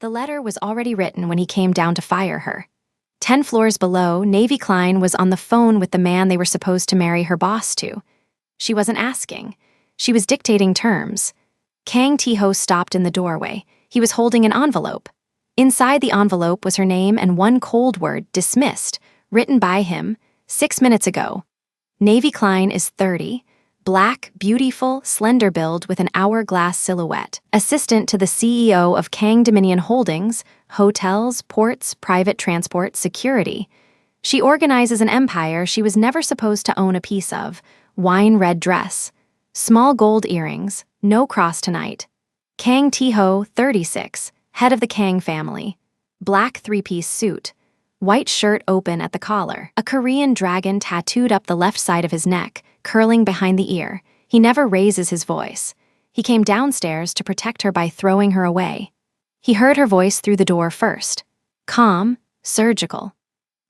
The letter was already written when he came down to fire her. 10 floors below, Navy Klein was on the phone with the man they were supposed to marry her boss to. She wasn't asking. She was dictating terms. Kang Tae-ho stopped in the doorway. He was holding an envelope. Inside the envelope was her name and one cold word, dismissed, written by him 6 minutes ago. Navy Klein is 30, black, beautiful, slender build with an hourglass silhouette. Assistant to the CEO of Kang Dominion Holdings, hotels, ports, private transport, security. She organizes an empire she was never supposed to own a piece of. Wine red dress. Small gold earrings, no cross tonight. Kang Tae-ho, 36, head of the Kang family. Black three-piece suit. White shirt open at the collar. A Korean dragon tattooed up the left side of his neck, curling behind the ear. He never raises his voice. He came downstairs to protect her by throwing her away. He heard her voice through the door first. Calm, surgical.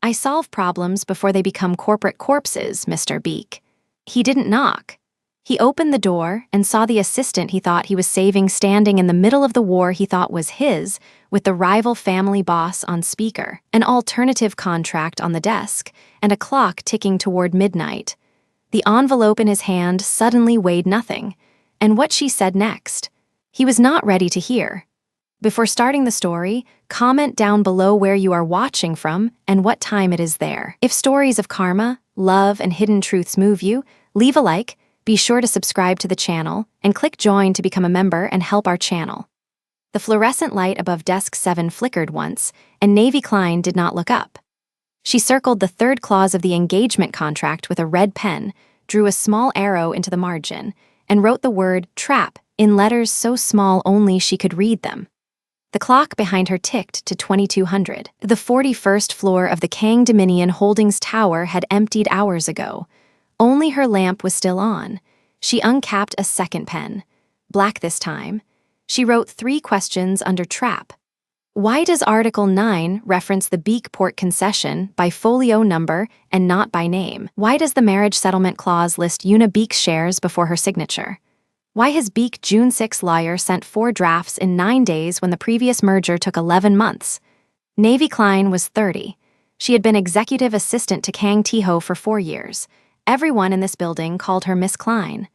I solve problems before they become corporate corpses, Mr. Beak. He didn't knock. He opened the door and saw the assistant he thought he was saving standing in the middle of the war he thought was his, with the rival family boss on speaker, an alternative contract on the desk, and a clock ticking toward midnight. The envelope in his hand suddenly weighed nothing, and what she said next, he was not ready to hear. Before starting the story, comment down below where you are watching from and what time it is there. If stories of karma, love, and hidden truths move you, leave a like, be sure to subscribe to the channel, and click join to become a member and help our channel. The fluorescent light above desk 7 flickered once, and Navy Klein did not look up. She circled the third clause of the engagement contract with a red pen, drew a small arrow into the margin, and wrote the word trap in letters so small only she could read them. The clock behind her ticked to 2200. The 41st floor of the Kang Dominion Holdings Tower had emptied hours ago. Only her lamp was still on. She uncapped a second pen. Black this time. She wrote 3 questions under trap. Why does Article 9 reference the Beak Port concession by folio number and not by name? Why does the marriage settlement clause list Una Beak's shares before her signature? Why has Beak June 6 lawyer sent 4 drafts in 9 days when the previous merger took 11 months? Navy Klein was 30. She had been executive assistant to Kang Tae-ho for 4 years. Everyone in this building called her Miss Klein.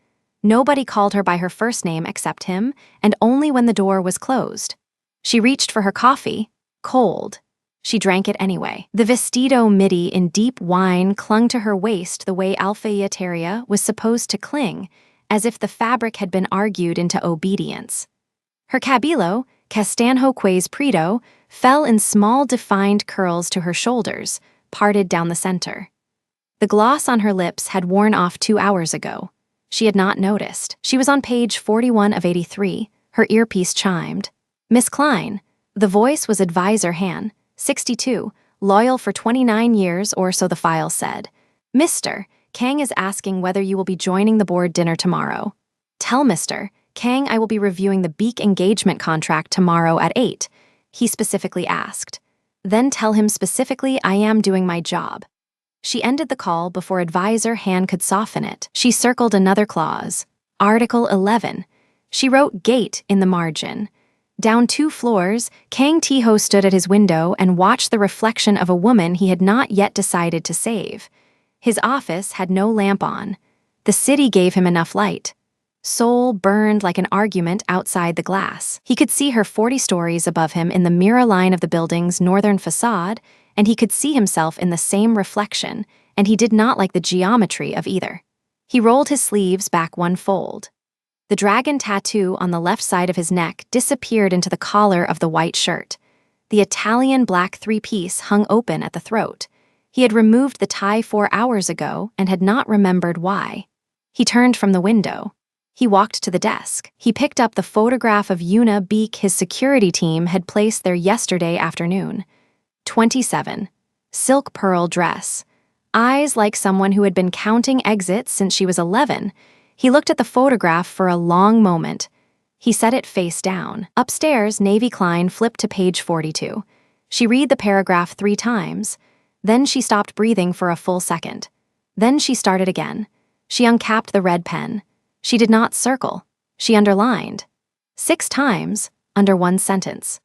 Nobody called her by her first name except him, and only when the door was closed. She reached for her coffee, cold. She drank it anyway. The vestido midi in deep wine clung to her waist the way alfaiataria was supposed to cling, as if the fabric had been argued into obedience. Her cabello, castanho quais preto, fell in small defined curls to her shoulders, parted down the center. The gloss on her lips had worn off 2 hours ago. She had not noticed. She was on page 41 of 83. Her earpiece chimed. Miss Klein. The voice was Advisor Han, 62, loyal for 29 years or so the file said. Mr. Kang is asking whether you will be joining the board dinner tomorrow. Tell Mr. Kang I will be reviewing the Beak engagement contract tomorrow at 8, he specifically asked. Then tell him specifically I am doing my job. She ended the call before Advisor Han could soften it. She circled another clause. Article 11. She wrote gate in the margin. Down 2 floors, Kang Tae-ho stood at his window and watched the reflection of a woman he had not yet decided to save. His office had no lamp on. The city gave him enough light. Seoul burned like an argument outside the glass. He could see her 40 stories above him in the mirror line of the building's northern facade, and he could see himself in the same reflection, and he did not like the geometry of either. He rolled his sleeves back 1 fold. The dragon tattoo on the left side of his neck disappeared into the collar of the white shirt. The Italian black 3-piece hung open at the throat. He had removed the tie 4 hours ago and had not remembered why. He turned from the window. He walked to the desk. He picked up the photograph of Una Beak his security team had placed there yesterday afternoon. 27. Silk pearl dress. Eyes like someone who had been counting exits since she was 11. He looked at the photograph for a long moment. He set it face down. Upstairs, Navy Klein flipped to page 42. She read the paragraph 3 times. Then she stopped breathing for a full second. Then she started again. She uncapped the red pen. She did not circle. She underlined. 6 times, under 1 sentence.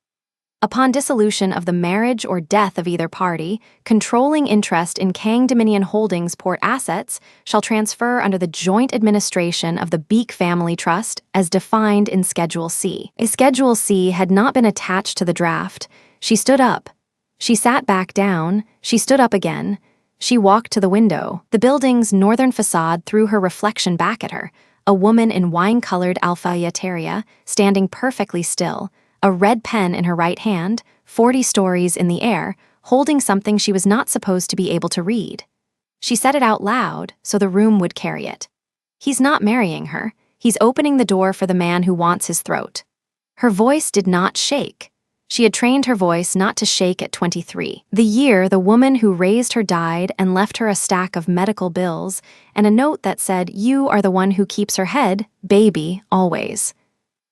Upon dissolution of the marriage or death of either party, controlling interest in Kang Dominion Holdings port assets shall transfer under the joint administration of the Beek Family Trust as defined in Schedule C. A Schedule C had not been attached to the draft. She stood up. She sat back down. She stood up again. She walked to the window. The building's northern facade threw her reflection back at her, a woman in wine-colored alfalfateria, standing perfectly still, a red pen in her right hand, 40 stories in the air, holding something she was not supposed to be able to read. She said it out loud so the room would carry it. He's not marrying her. He's opening the door for the man who wants his throat. Her voice did not shake. She had trained her voice not to shake at 23. The year the woman who raised her died and left her a stack of medical bills and a note that said, "You are the one who keeps her head, baby, always."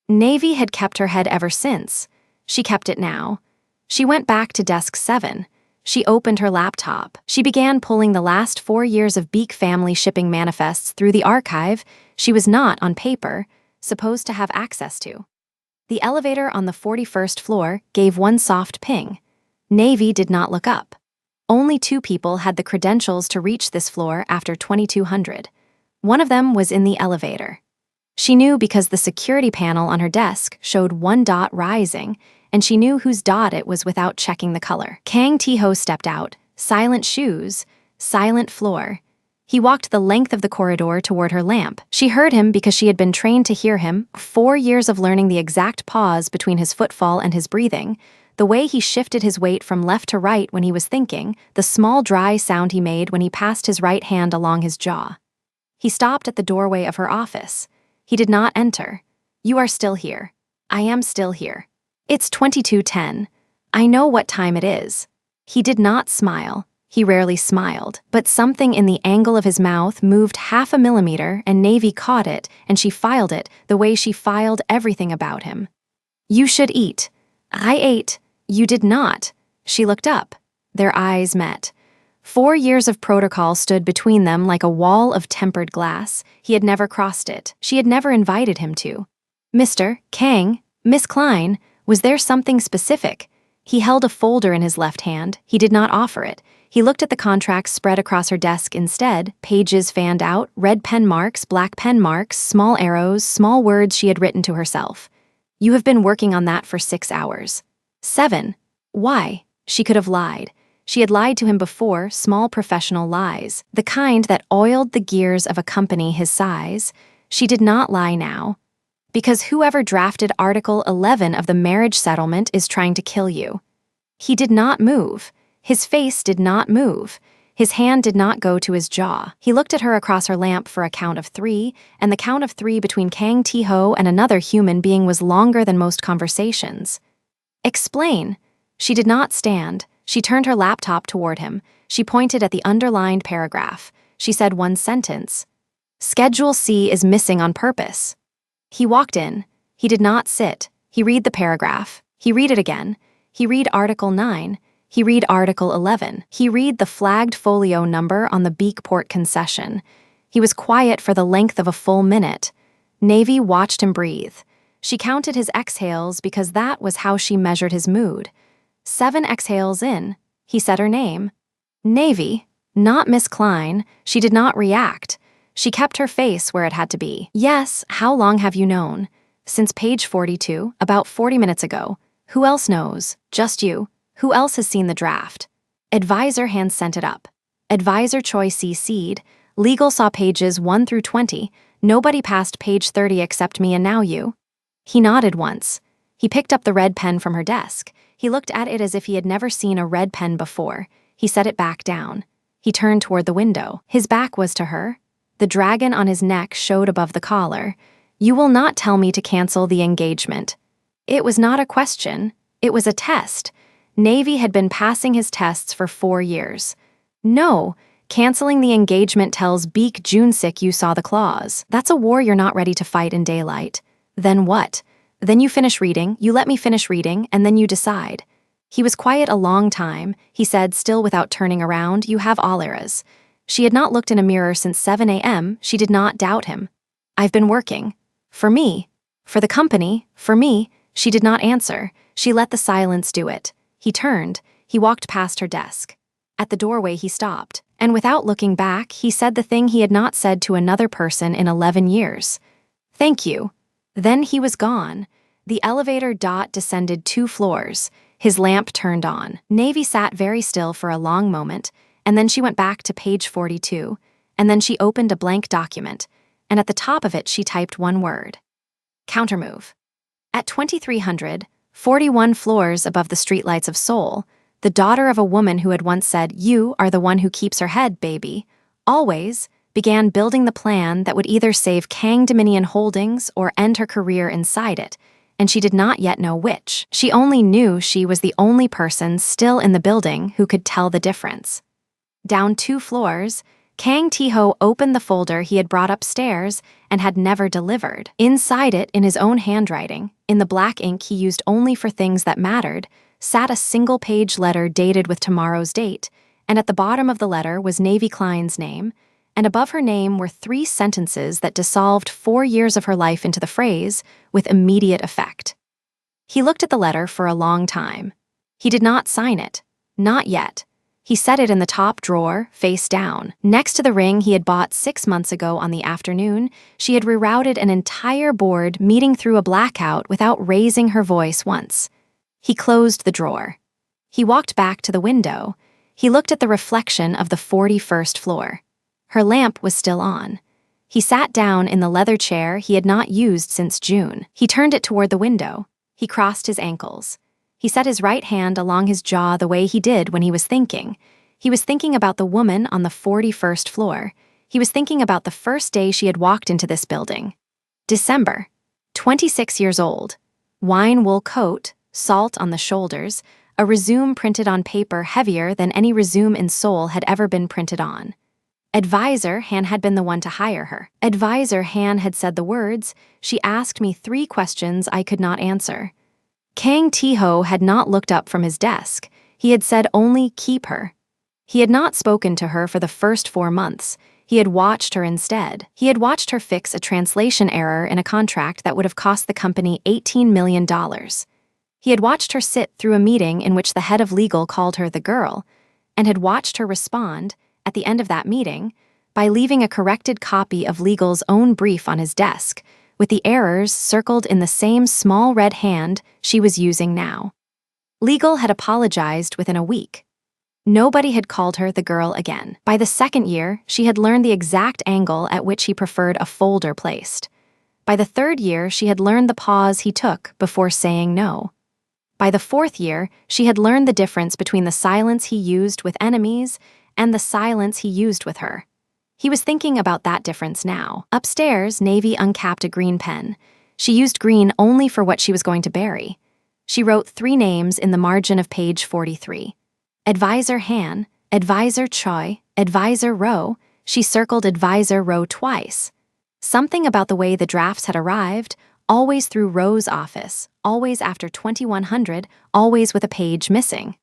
Navy had kept her head ever since. She kept it now. She went back to desk 7. She opened her laptop. She began pulling the last 4 years of Beek family shipping manifests through the archive she was not, on paper, supposed to have access to. The elevator on the 41st floor gave one soft ping. Navy did not look up. Only 2 people had the credentials to reach this floor after 2200. One of them was in the elevator. She knew because the security panel on her desk showed 1 dot rising, and she knew whose dot it was without checking the color. Kang Tae-ho stepped out, silent shoes, silent floor. He walked the length of the corridor toward her lamp. She heard him because she had been trained to hear him, 4 years of learning the exact pause between his footfall and his breathing, the way he shifted his weight from left to right when he was thinking, the small dry sound he made when he passed his right hand along his jaw. He stopped at the doorway of her office. He did not enter. "You are still here. I am still here. It's 22:10. I know what time it is." He did not smile. He rarely smiled, but something in the angle of his mouth moved 0.5 millimeter and Navy caught it and she filed it the way she filed everything about him. "You should eat." "I ate." "You did not." She looked up. Their eyes met. 4 years of protocol stood between them like a wall of tempered glass. He had never crossed it. She had never invited him to. "Mr. Kang, Miss Klein, was there something specific?" He held a folder in his left hand. He did not offer it. He looked at the contracts spread across her desk instead, pages fanned out, red pen marks, black pen marks, small arrows, small words she had written to herself. "You have been working on that for 6 hours. 7. Why?" She could have lied. She had lied to him before, small professional lies, the kind that oiled the gears of a company his size. She did not lie now. "Because whoever drafted Article 11 of the marriage settlement is trying to kill you." He did not move. His face did not move. His hand did not go to his jaw. He looked at her across her lamp for a count of 3, and the count of 3 between Kang Tae-ho and another human being was longer than most conversations. "Explain." She did not stand. She turned her laptop toward him. She pointed at the underlined paragraph. She said one sentence. "Schedule C is missing on purpose." He walked in. He did not sit. He read the paragraph. He read it again. He read Article 9. He read Article 11. He read the flagged folio number on the Beek Port concession. He was quiet for the length of a full minute. Navy watched him breathe. She counted his exhales because that was how she measured his mood. 7 exhales in. He said her name. "Navy," not Miss Klein. She did not react. She kept her face where it had to be. "Yes, how long have you known?" "Since page 42, about 40 minutes ago." "Who else knows?" "Just you." "Who else has seen the draft?" Advisor hand sent it up. Advisor Choi CC'd. Legal saw pages 1 through 20. Nobody passed page 30 except me and now you. He nodded once. He picked up the red pen from her desk. He looked at it as if he had never seen a red pen before. He set it back down. He turned toward the window. His back was to her. The dragon on his neck showed above the collar. "You will not tell me to cancel the engagement." It was not a question. It was a test. Navy had been passing his tests for 4 years. "No, canceling the engagement tells Beek Junsik you saw the clause. That's a war you're not ready to fight in daylight." "Then what?" "Then you finish reading, you let me finish reading, and then you decide." He was quiet a long time. He said, still without turning around, "You have all eras." She had not looked in a mirror since 7 a.m. She did not doubt him. "I've been working." "For me?" "For the company, for me." She did not answer. She let the silence do it. He turned. He walked past her desk. At the doorway, he stopped, and without looking back, he said the thing he had not said to another person in 11 years. "Thank you." Then he was gone. The elevator descended 2 floors. His lamp turned on. Navy sat very still for a long moment, and then she went back to page 42, and then she opened a blank document, and at the top of it she typed one word. Countermove. At 2300, 41 floors above the streetlights of Seoul, the daughter of a woman who had once said, "You are the one who keeps her head, baby," always began building the plan that would either save Kang Dominion Holdings or end her career inside it, and she did not yet know which. She only knew she was the only person still in the building who could tell the difference. Down 2 floors, Kang Tae-ho opened the folder he had brought upstairs and had never delivered. Inside it, in his own handwriting, in the black ink he used only for things that mattered, sat a single-page letter dated with tomorrow's date, and at the bottom of the letter was Navy Klein's name, and above her name were 3 sentences that dissolved 4 years of her life into the phrase, with immediate effect. He looked at the letter for a long time. He did not sign it. Not yet. He set it in the top drawer, face down. Next to the ring he had bought 6 months ago on the afternoon, she had rerouted an entire board meeting through a blackout without raising her voice once. He closed the drawer. He walked back to the window. He looked at the reflection of the 41st floor. Her lamp was still on. He sat down in the leather chair he had not used since June. He turned it toward the window. He crossed his ankles. He set his right hand along his jaw the way he did when he was thinking. He was thinking about the woman on the 41st floor. He was thinking about the first day she had walked into this building. December. 26 years old. Wine wool coat, salt on the shoulders, a resume printed on paper heavier than any resume in Seoul had ever been printed on. Advisor Han had been the one to hire her. Advisor Han had said the words, "She asked me 3 questions I could not answer." Kang Tae-ho had not looked up from his desk. He had said only, "Keep her." He had not spoken to her for the first 4 months. He had watched her instead. He had watched her fix a translation error in a contract that would have cost the company $18 million. He had watched her sit through a meeting in which the head of legal called her the girl, and had watched her respond, at the end of that meeting, by leaving a corrected copy of legal's own brief on his desk, with the errors circled in the same small red hand she was using now. Legal had apologized within a week. Nobody had called her the girl again. By the 2nd year, she had learned the exact angle at which he preferred a folder placed. By the 3rd year, she had learned the pause he took before saying no. By the 4th year, she had learned the difference between the silence he used with enemies and the silence he used with her. He was thinking about that difference now. Upstairs, Navy uncapped a green pen. She used green only for what she was going to bury. She wrote 3 names in the margin of page 43. Advisor Han, Advisor Choi, Advisor Rowe. She circled Advisor Rowe twice. Something about the way the drafts had arrived, always through Rowe's office, always after 2100, always with a page missing.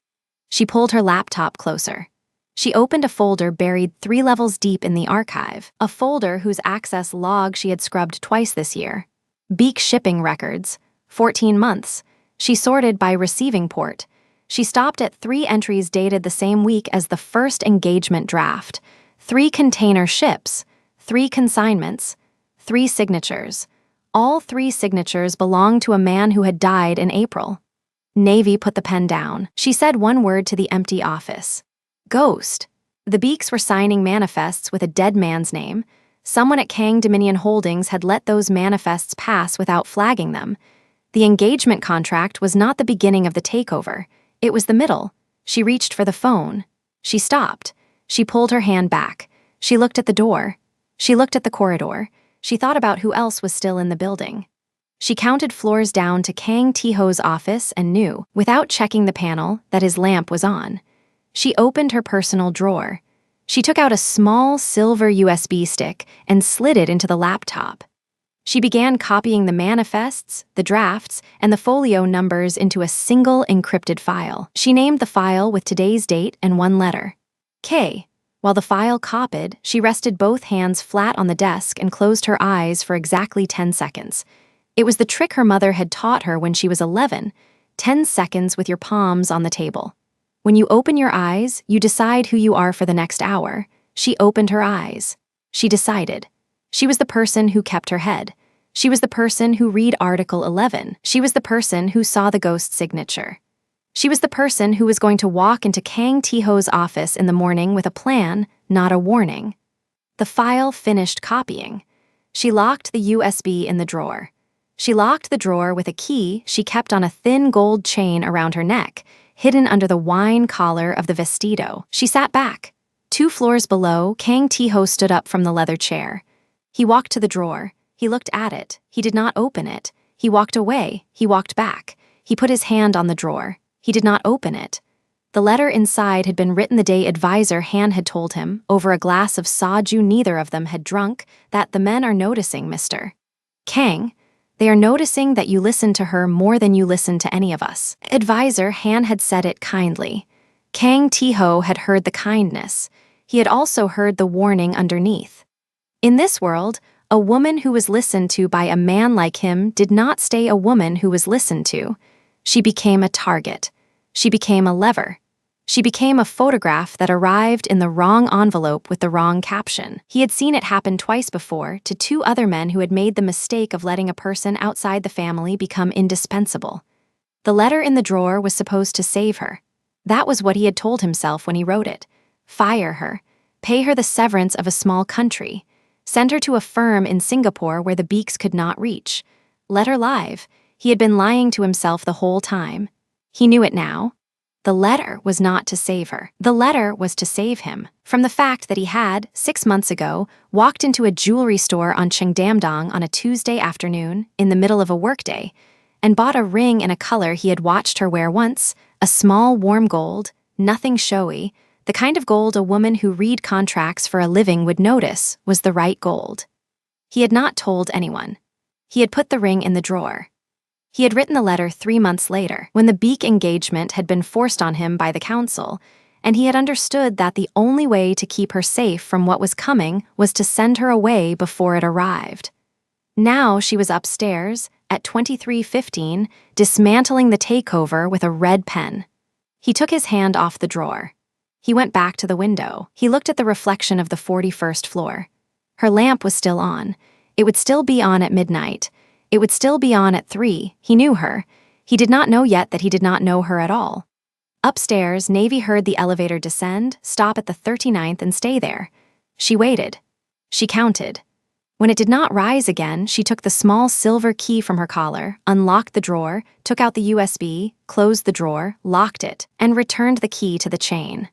She pulled her laptop closer. She opened a folder buried 3 levels deep in the archive, a folder whose access log she had scrubbed twice this year. Beak shipping records, 14 months. She sorted by receiving port. She stopped at 3 entries dated the same week as the first engagement draft, 3 container ships, 3 consignments, 3 signatures. All 3 signatures belonged to a man who had died in April. Navy put the pen down. She said one word to the empty office. Ghost. The Beaks were signing manifests with a dead man's name. Someone at Kang Dominion Holdings had let those manifests pass without flagging them. The engagement contract was not the beginning of the takeover. It was the middle. She reached for the phone. She stopped. She pulled her hand back. She looked at the door. She looked at the corridor. She thought about who else was still in the building. She counted floors down to Kang Tae-ho's office and knew, without checking the panel, that his lamp was on. She opened her personal drawer. She took out a small silver USB stick and slid it into the laptop. She began copying the manifests, the drafts, and the folio numbers into a single encrypted file. She named the file with today's date and 1 letter. K. While the file copied, she rested both hands flat on the desk and closed her eyes for exactly 10 seconds. It was the trick her mother had taught her when she was 11. 10 seconds with your palms on the table. When you open your eyes, you decide who you are for the next hour. She opened her eyes. She decided. She was the person who kept her head. She was the person who read Article 11. She was the person who saw the ghost signature. She was the person who was going to walk into Kang Tae-ho's office in the morning with a plan, not a warning. The file finished copying. She locked the USB in the drawer. She locked the drawer with a key she kept on a thin gold chain around her neck, hidden under the wine collar of the vestido. She sat back. 2 floors below, Kang Tae-ho stood up from the leather chair. He walked to the drawer. He looked at it. He did not open it. He walked away. He walked back. He put his hand on the drawer. He did not open it. The letter inside had been written the day advisor Han had told him, over a glass of soju neither of them had drunk, that the men are noticing, Mr. Kang. They are noticing that you listen to her more than you listen to any of us. Advisor Han had said it kindly. Kang Tae-ho had heard the kindness. He had also heard the warning underneath. In this world, a woman who was listened to by a man like him did not stay a woman who was listened to. She became a target. She became a lever. She became a photograph that arrived in the wrong envelope with the wrong caption. He had seen it happen twice before to 2 other men who had made the mistake of letting a person outside the family become indispensable. The letter in the drawer was supposed to save her. That was what he had told himself when he wrote it. Fire her. Pay her the severance of a small country. Send her to a firm in Singapore where the beaks could not reach. Let her live. He had been lying to himself the whole time. He knew it now. The letter was not to save her. The letter was to save him from the fact that he had, 6 months ago, walked into a jewelry store on Cheongdam-dong on a Tuesday afternoon, in the middle of a workday, and bought a ring in a color he had watched her wear once, a small warm gold, nothing showy, the kind of gold a woman who read contracts for a living would notice was the right gold. He had not told anyone. He had put the ring in the drawer. He had written the letter 3 months later, when the beak engagement had been forced on him by the council, and he had understood that the only way to keep her safe from what was coming was to send her away before it arrived. Now she was upstairs, at 23:15, dismantling the takeover with a red pen. He took his hand off the drawer. He went back to the window. He looked at the reflection of the 41st floor. Her lamp was still on. It would still be on at midnight. It would still be on at 3. He knew her. He did not know yet that he did not know her at all. Upstairs, Navy heard the elevator descend, stop at the 39th and stay there. She waited. She counted. When it did not rise again, she took the small silver key from her collar, unlocked the drawer, took out the USB, closed the drawer, locked it, and returned the key to the chain.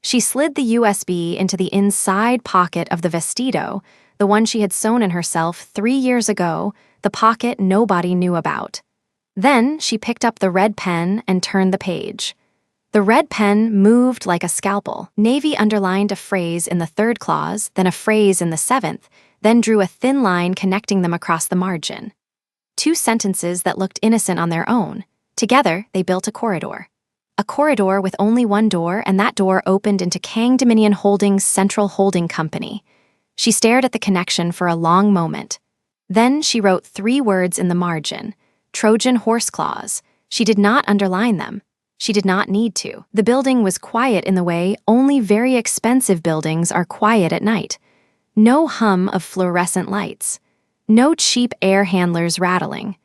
She slid the USB into the inside pocket of the vestido, the one she had sewn in herself 3 years ago, the pocket nobody knew about. Then she picked up the red pen and turned the page. The red pen moved like a scalpel. Navy underlined a phrase in the 3rd clause, then a phrase in the 7th, then drew a thin line connecting them across the margin. 2 sentences that looked innocent on their own. Together, they built a corridor. A corridor with only one door, and that door opened into Kang Dominion Holdings' Central Holding Company. She stared at the connection for a long moment. Then she wrote 3 words in the margin. Trojan horse clause. She did not underline them. She did not need to. The building was quiet in the way only very expensive buildings are quiet at night. No hum of fluorescent lights. No cheap air handlers rattling.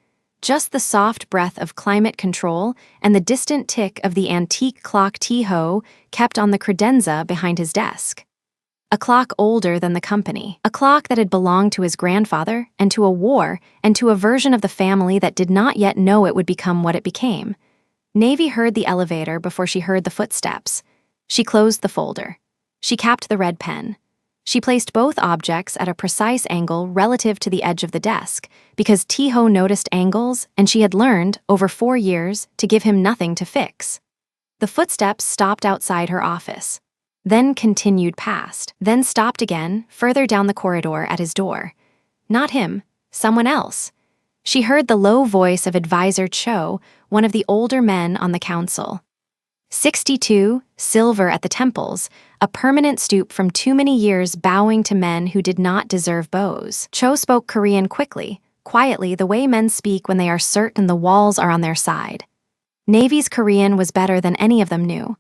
Just the soft breath of climate control and the distant tick of the antique clock Tae-ho kept on the credenza behind his desk. A clock older than the company. A clock that had belonged to his grandfather and to a war and to a version of the family that did not yet know it would become what it became. Navy heard the elevator before she heard the footsteps. She closed the folder. She capped the red pen. She placed both objects at a precise angle relative to the edge of the desk, because Tae-ho noticed angles and she had learned, over 4 years, to give him nothing to fix. The footsteps stopped outside her office, then continued past, then stopped again, further down the corridor at his door. Not him, someone else. She heard the low voice of Advisor Cho, one of the older men on the council. 62, silver at the temples, a permanent stoop from too many years bowing to men who did not deserve bows. Cho spoke Korean quickly, quietly, the way men speak when they are certain the walls are on their side. Navy's Korean was better than any of them knew.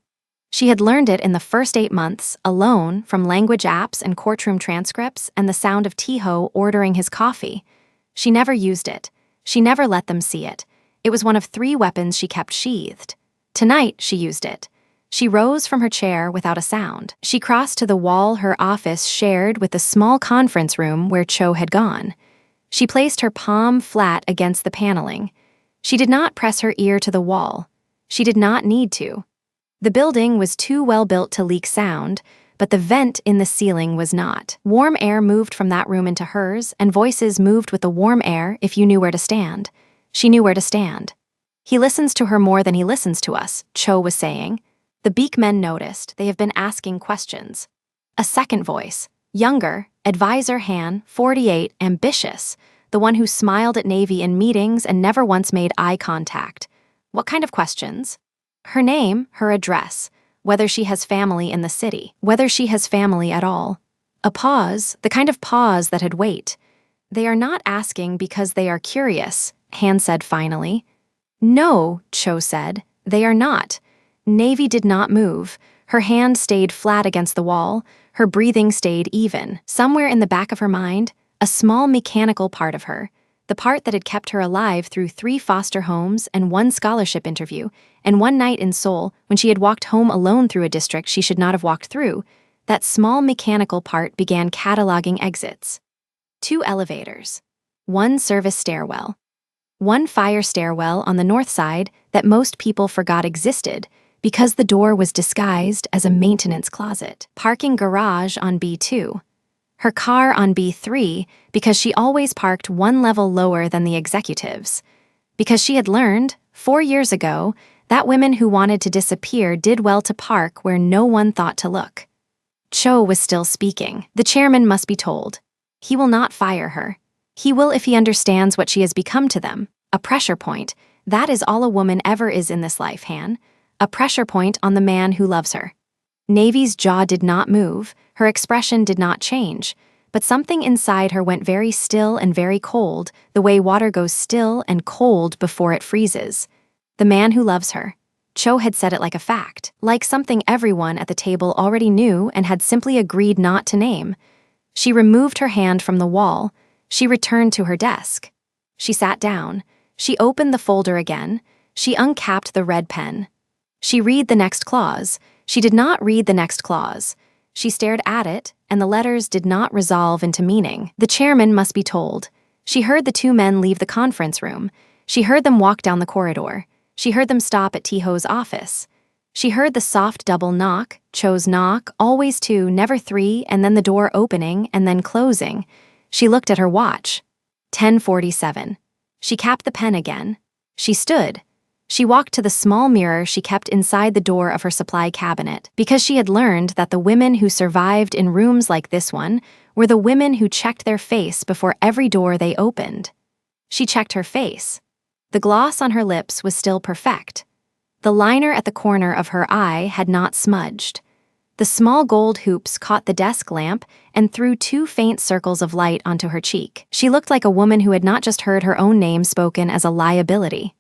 She had learned it in the first 8 months, alone, from language apps and courtroom transcripts and the sound of Tae-ho ordering his coffee. She never used it. She never let them see it. It was one of 3 weapons she kept sheathed. Tonight, she used it. She rose from her chair without a sound. She crossed to the wall her office shared with the small conference room where Cho had gone. She placed her palm flat against the paneling. She did not press her ear to the wall. She did not need to. The building was too well built to leak sound, but the vent in the ceiling was not. Warm air moved from that room into hers, and voices moved with the warm air if you knew where to stand. She knew where to stand. He listens to her more than he listens to us, Cho was saying. The beak men noticed. They have been asking questions. A second voice, younger, advisor Han, 48, ambitious, the one who smiled at Navy in meetings and never once made eye contact. What kind of questions? Her name, her address, whether she has family in the city, whether she has family at all. A pause, the kind of pause that had wait. They are not asking because they are curious, Han said finally. No, Cho said, they are not. Navy did not move. Her hand stayed flat against the wall. Her breathing stayed even. Somewhere in the back of her mind, a small mechanical part of her, the part that had kept her alive through 3 foster homes and 1 scholarship interview, and 1 night in Seoul when she had walked home alone through a district she should not have walked through, that small mechanical part began cataloging exits. 2 elevators. 1 service stairwell. 1 fire stairwell on the north side that most people forgot existed because the door was disguised as a maintenance closet. Parking garage on B2. Her car on B3 because she always parked 1 level lower than the executives. Because she had learned, 4 years ago, that women who wanted to disappear did well to park where no one thought to look. Cho was still speaking. The chairman must be told. He will not fire her. He will if he understands what she has become to them. A pressure point. That is all a woman ever is in this life, Han. A pressure point on the man who loves her. Navy's jaw did not move, her expression did not change, but something inside her went very still and very cold, the way water goes still and cold before it freezes. The man who loves her. Cho had said it like a fact, like something everyone at the table already knew and had simply agreed not to name. She removed her hand from the wall. She returned to her desk. She sat down. She opened the folder again. She uncapped the red pen. She read the next clause. She did not read the next clause. She stared at it, and the letters did not resolve into meaning. The chairman must be told. She heard the 2 men leave the conference room. She heard them walk down the corridor. She heard them stop at Tae-ho's office. She heard the soft double knock, Cho's knock, always 2, never 3, and then the door opening and then closing. She looked at her watch. 10:47. She capped the pen again. She stood. She walked to the small mirror she kept inside the door of her supply cabinet, because she had learned that the women who survived in rooms like this one were the women who checked their face before every door they opened. She checked her face. The gloss on her lips was still perfect. The liner at the corner of her eye had not smudged. The small gold hoops caught the desk lamp and threw 2 faint circles of light onto her cheek. She looked like a woman who had not just heard her own name spoken as a liability.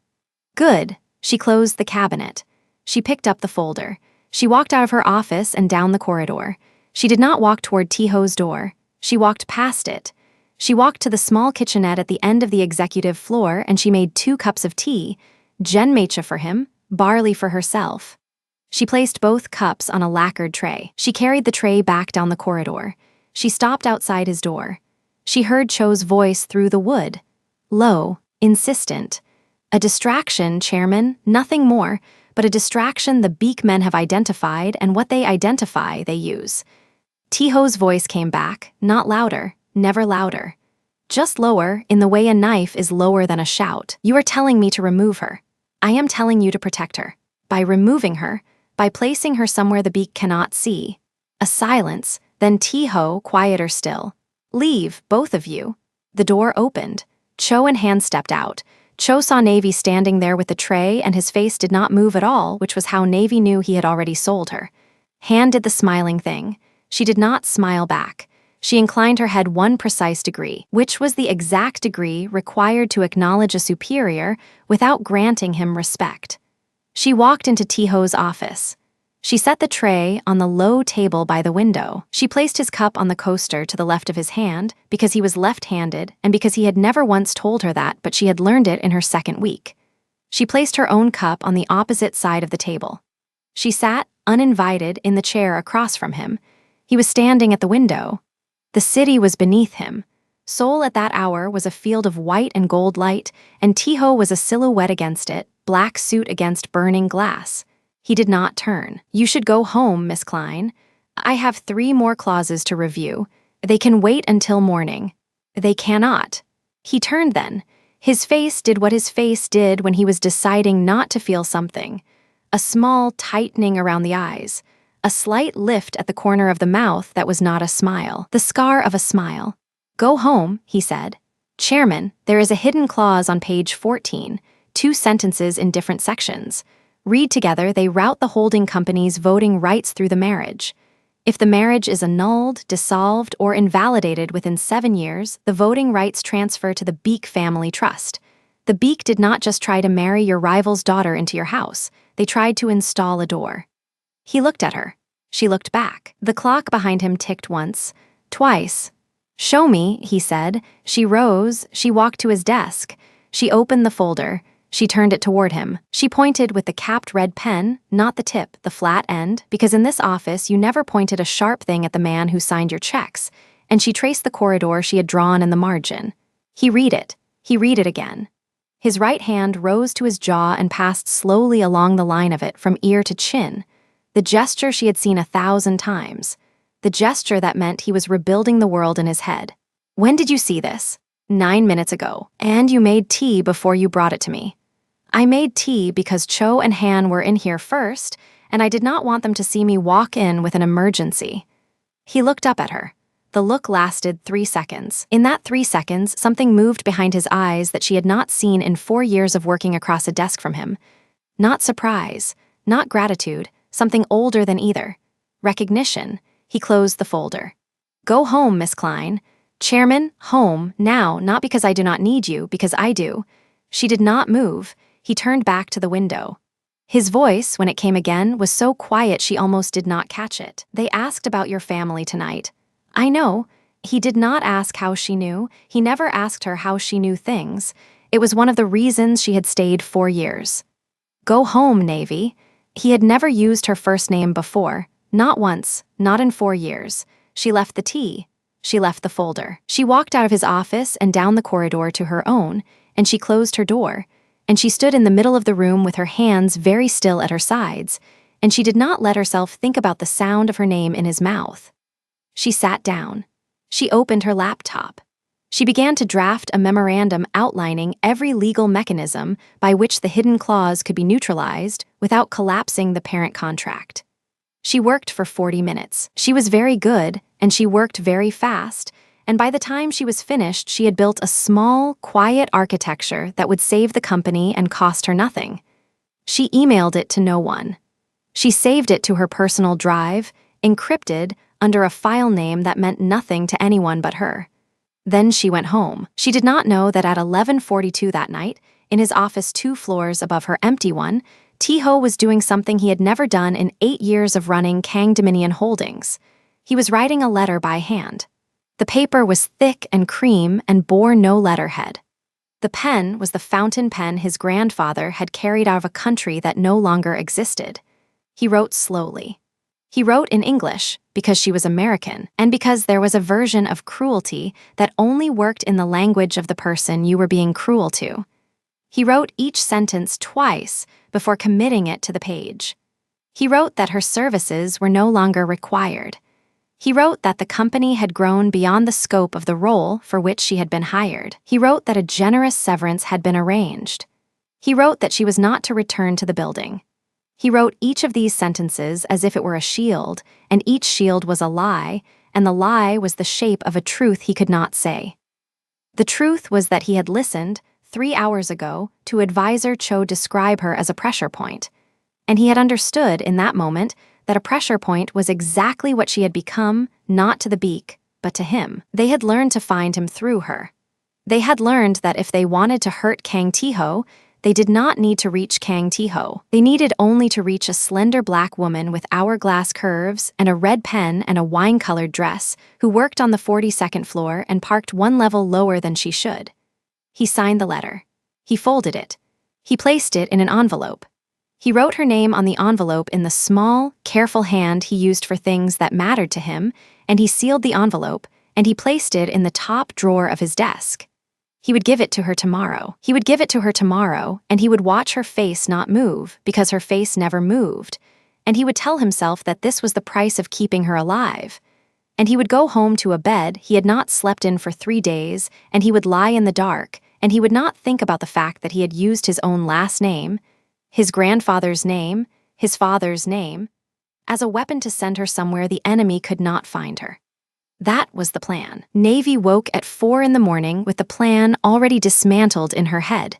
Good. She closed the cabinet. She picked up the folder. She walked out of her office and down the corridor. She did not walk toward Tae-ho's door. She walked past it. She walked to the small kitchenette at the end of the executive floor and she made 2 cups of tea, genmatcha for him, barley for herself. She placed both cups on a lacquered tray. She carried the tray back down the corridor. She stopped outside his door. She heard Cho's voice through the wood. Low, insistent. A distraction, Chairman, nothing more, but a distraction the beak men have identified, and what they identify, they use. Tae-ho's voice came back, not louder, never louder. Just lower, in the way a knife is lower than a shout. You are telling me to remove her. I am telling you to protect her. By removing her, by placing her somewhere the beak cannot see. A silence, then Tae-ho, quieter still. Leave, both of you. The door opened. Cho and Han stepped out. Cho saw Navy standing there with the tray and his face did not move at all, which was how Navy knew he had already sold her. Han did the smiling thing. She did not smile back. She inclined her head 1 precise degree, which was the exact degree required to acknowledge a superior without granting him respect. She walked into Tiho's office. She set the tray on the low table by the window. She placed his cup on the coaster to the left of his hand because he was left-handed and because he had never once told her that, but she had learned it in her second week. She placed her own cup on the opposite side of the table. She sat, uninvited, in the chair across from him. He was standing at the window. The city was beneath him. Seoul at that hour was a field of white and gold light, and Tiho was a silhouette against it, black suit against burning glass. He did not turn. "You should go home, Miss Klein. I have 3 more clauses to review. They can wait until morning." "They cannot." He turned then. His face did what his face did when he was deciding not to feel something. A small tightening around the eyes. A slight lift at the corner of the mouth that was not a smile. The scar of a smile. "Go home," he said. "Chairman, there is a hidden clause on page 14, 2 sentences in different sections. Read together, they route the holding company's voting rights through the marriage. If the marriage is annulled, dissolved, or invalidated within 7 years, the voting rights transfer to the Beek family trust. The Beek did not just try to marry your rival's daughter into your house. They tried to install a door." He looked at her. She looked back. The clock behind him ticked once, twice. "Show me," he said. She rose. She walked to his desk. She opened the folder. She turned it toward him. She pointed with the capped red pen, not the tip, the flat end, because in this office you never pointed a sharp thing at the man who signed your checks, and she traced the corridor she had drawn in the margin. He read it. He read it again. His right hand rose to his jaw and passed slowly along the line of it from ear to chin. The gesture she had seen 1,000 times. The gesture that meant he was rebuilding the world in his head. "When did you see this?" 9 minutes ago. "And you made tea before you brought it to me." "I made tea because Cho and Han were in here first, and I did not want them to see me walk in with an emergency." He looked up at her. The look lasted 3 seconds. In that 3 seconds, something moved behind his eyes that she had not seen in 4 years of working across a desk from him. Not surprise, not gratitude, something older than either. Recognition. He closed the folder. "Go home, Miss Klein. Chairman, home, now, not because I do not need you, because I do." She did not move. He turned back to the window. His voice, when it came again, was so quiet she almost did not catch it. "They asked about your family tonight." "I know." He did not ask how she knew. He never asked her how she knew things. It was one of the reasons she had stayed 4 years. "Go home, Navy." He had never used her first name before. Not once, not in 4 years. She left the tea. She left the folder. She walked out of his office and down the corridor to her own, and she closed her door. And she stood in the middle of the room with her hands very still at her sides, and she did not let herself think about the sound of her name in his mouth. She sat down. She opened her laptop. She began to draft a memorandum outlining every legal mechanism by which the hidden clause could be neutralized without collapsing the parent contract. She worked for 40 minutes. She was very good, and she worked very fast, and by the time she was finished, she had built a small, quiet architecture that would save the company and cost her nothing. She emailed it to no one. She saved it to her personal drive, encrypted, under a file name that meant nothing to anyone but her. Then she went home. She did not know that at 11:42 that night, in his office 2 floors above her empty one, Tiho was doing something he had never done in 8 years of running Kang Dominion Holdings. He was writing a letter by hand. The paper was thick and cream and bore no letterhead. The pen was the fountain pen his grandfather had carried out of a country that no longer existed. He wrote slowly. He wrote in English because she was American and because there was a version of cruelty that only worked in the language of the person you were being cruel to. He wrote each sentence twice before committing it to the page. He wrote that her services were no longer required. He wrote that the company had grown beyond the scope of the role for which she had been hired. He wrote that a generous severance had been arranged. He wrote that she was not to return to the building. He wrote each of these sentences as if it were a shield, and each shield was a lie, and the lie was the shape of a truth he could not say. The truth was that he had listened, 3 hours ago, to advisor Cho describe her as a pressure point, and he had understood in that moment that a pressure point was exactly what she had become, not to the Beek, but to him. They had learned to find him through her. They had learned that if they wanted to hurt Kang Tiho, They did not need to reach Kang Tae-ho. They needed only to reach a slender black woman with hourglass curves and a red pen and a wine-colored dress who worked on the 42nd floor and parked one level lower than she should. He signed the letter. He folded it. He placed it in an envelope. He wrote her name on the envelope in the small, careful hand he used for things that mattered to him, and he sealed the envelope, and he placed it in the top drawer of his desk. He would give it to her tomorrow. He would give it to her tomorrow, and he would watch her face not move because her face never moved, and he would tell himself that this was the price of keeping her alive. And he would go home to a bed he had not slept in for 3 days, and he would lie in the dark, and he would not think about the fact that he had used his own last name, his grandfather's name, his father's name, as a weapon to send her somewhere the enemy could not find her. That was the plan. Navy woke at 4 in the morning with the plan already dismantled in her head.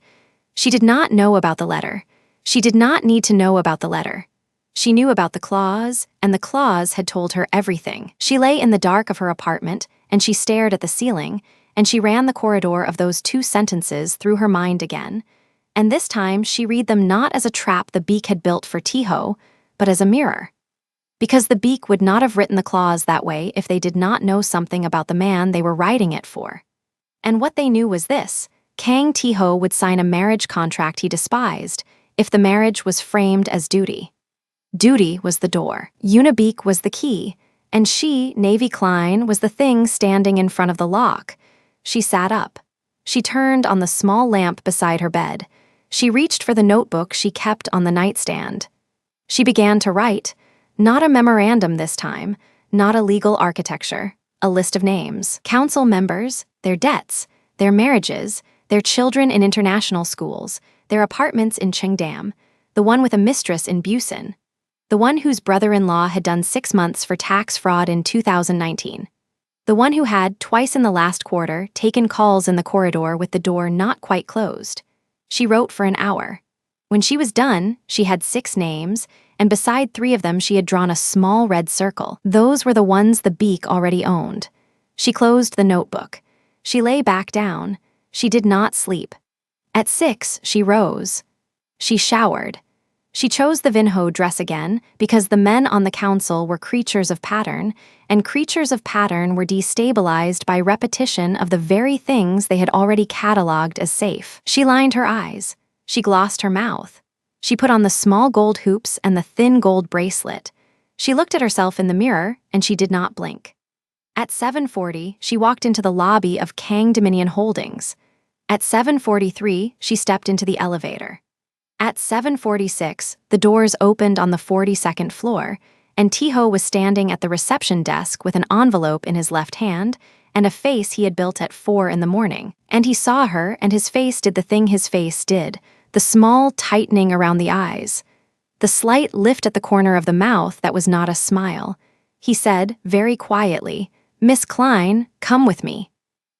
She did not know about the letter. She did not need to know about the letter. She knew about the clause, and the clause had told her everything. She lay in the dark of her apartment, and she stared at the ceiling, and she ran the corridor of those 2 sentences through her mind again, and this time she read them not as a trap the Beak had built for Tae-ho, but as a mirror. Because the Beak would not have written the clause that way if they did not know something about the man they were writing it for. And what they knew was this: Kang Tae-ho would sign a marriage contract he despised if the marriage was framed as duty. Duty was the door, Unibeak was the key, and she, Navy Klein, was the thing standing in front of the lock. She sat up. She turned on the small lamp beside her bed. She reached for the notebook she kept on the nightstand. She began to write. Not a memorandum this time, not a legal architecture, a list of names, council members, their debts, their marriages, their children in international schools, their apartments in Cheongdam, the one with a mistress in Busan, the one whose brother-in-law had done 6 months for tax fraud in 2019, the one who had, twice in the last quarter, taken calls in the corridor with the door not quite closed. She wrote for an hour. When she was done, she had 6 names, and beside 3 of them she had drawn a small red circle. Those were the ones the Beak already owned. She closed the notebook. She lay back down. She did not sleep. At 6, she rose. She showered. She chose the Vinho dress again because the men on the council were creatures of pattern, and creatures of pattern were destabilized by repetition of the very things they had already catalogued as safe. She lined her eyes. She glossed her mouth. She put on the small gold hoops and the thin gold bracelet. She looked at herself in the mirror, and she did not blink. At 7:40, she walked into the lobby of Kang Dominion Holdings. At 7:43, she stepped into the elevator. At 7:46, the doors opened on the 42nd floor, and Tae-ho was standing at the reception desk with an envelope in his left hand and a face he had built at 4 in the morning. And he saw her, and his face did the thing his face did, the small tightening around the eyes, the slight lift at the corner of the mouth that was not a smile. He said, very quietly, "Miss Klein, come with me."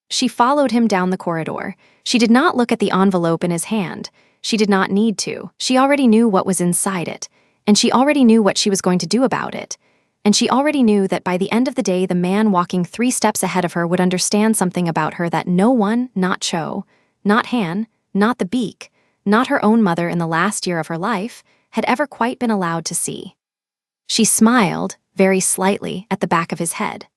She followed him down the corridor. She did not look at the envelope in his hand. She did not need to. She already knew what was inside it, and she already knew what she was going to do about it. And she already knew that by the end of the day, the man walking 3 steps ahead of her would understand something about her that no one, not Cho, not Han, not the Beak, not her own mother in the last year of her life, had ever quite been allowed to see. She smiled, very slightly, at the back of his head.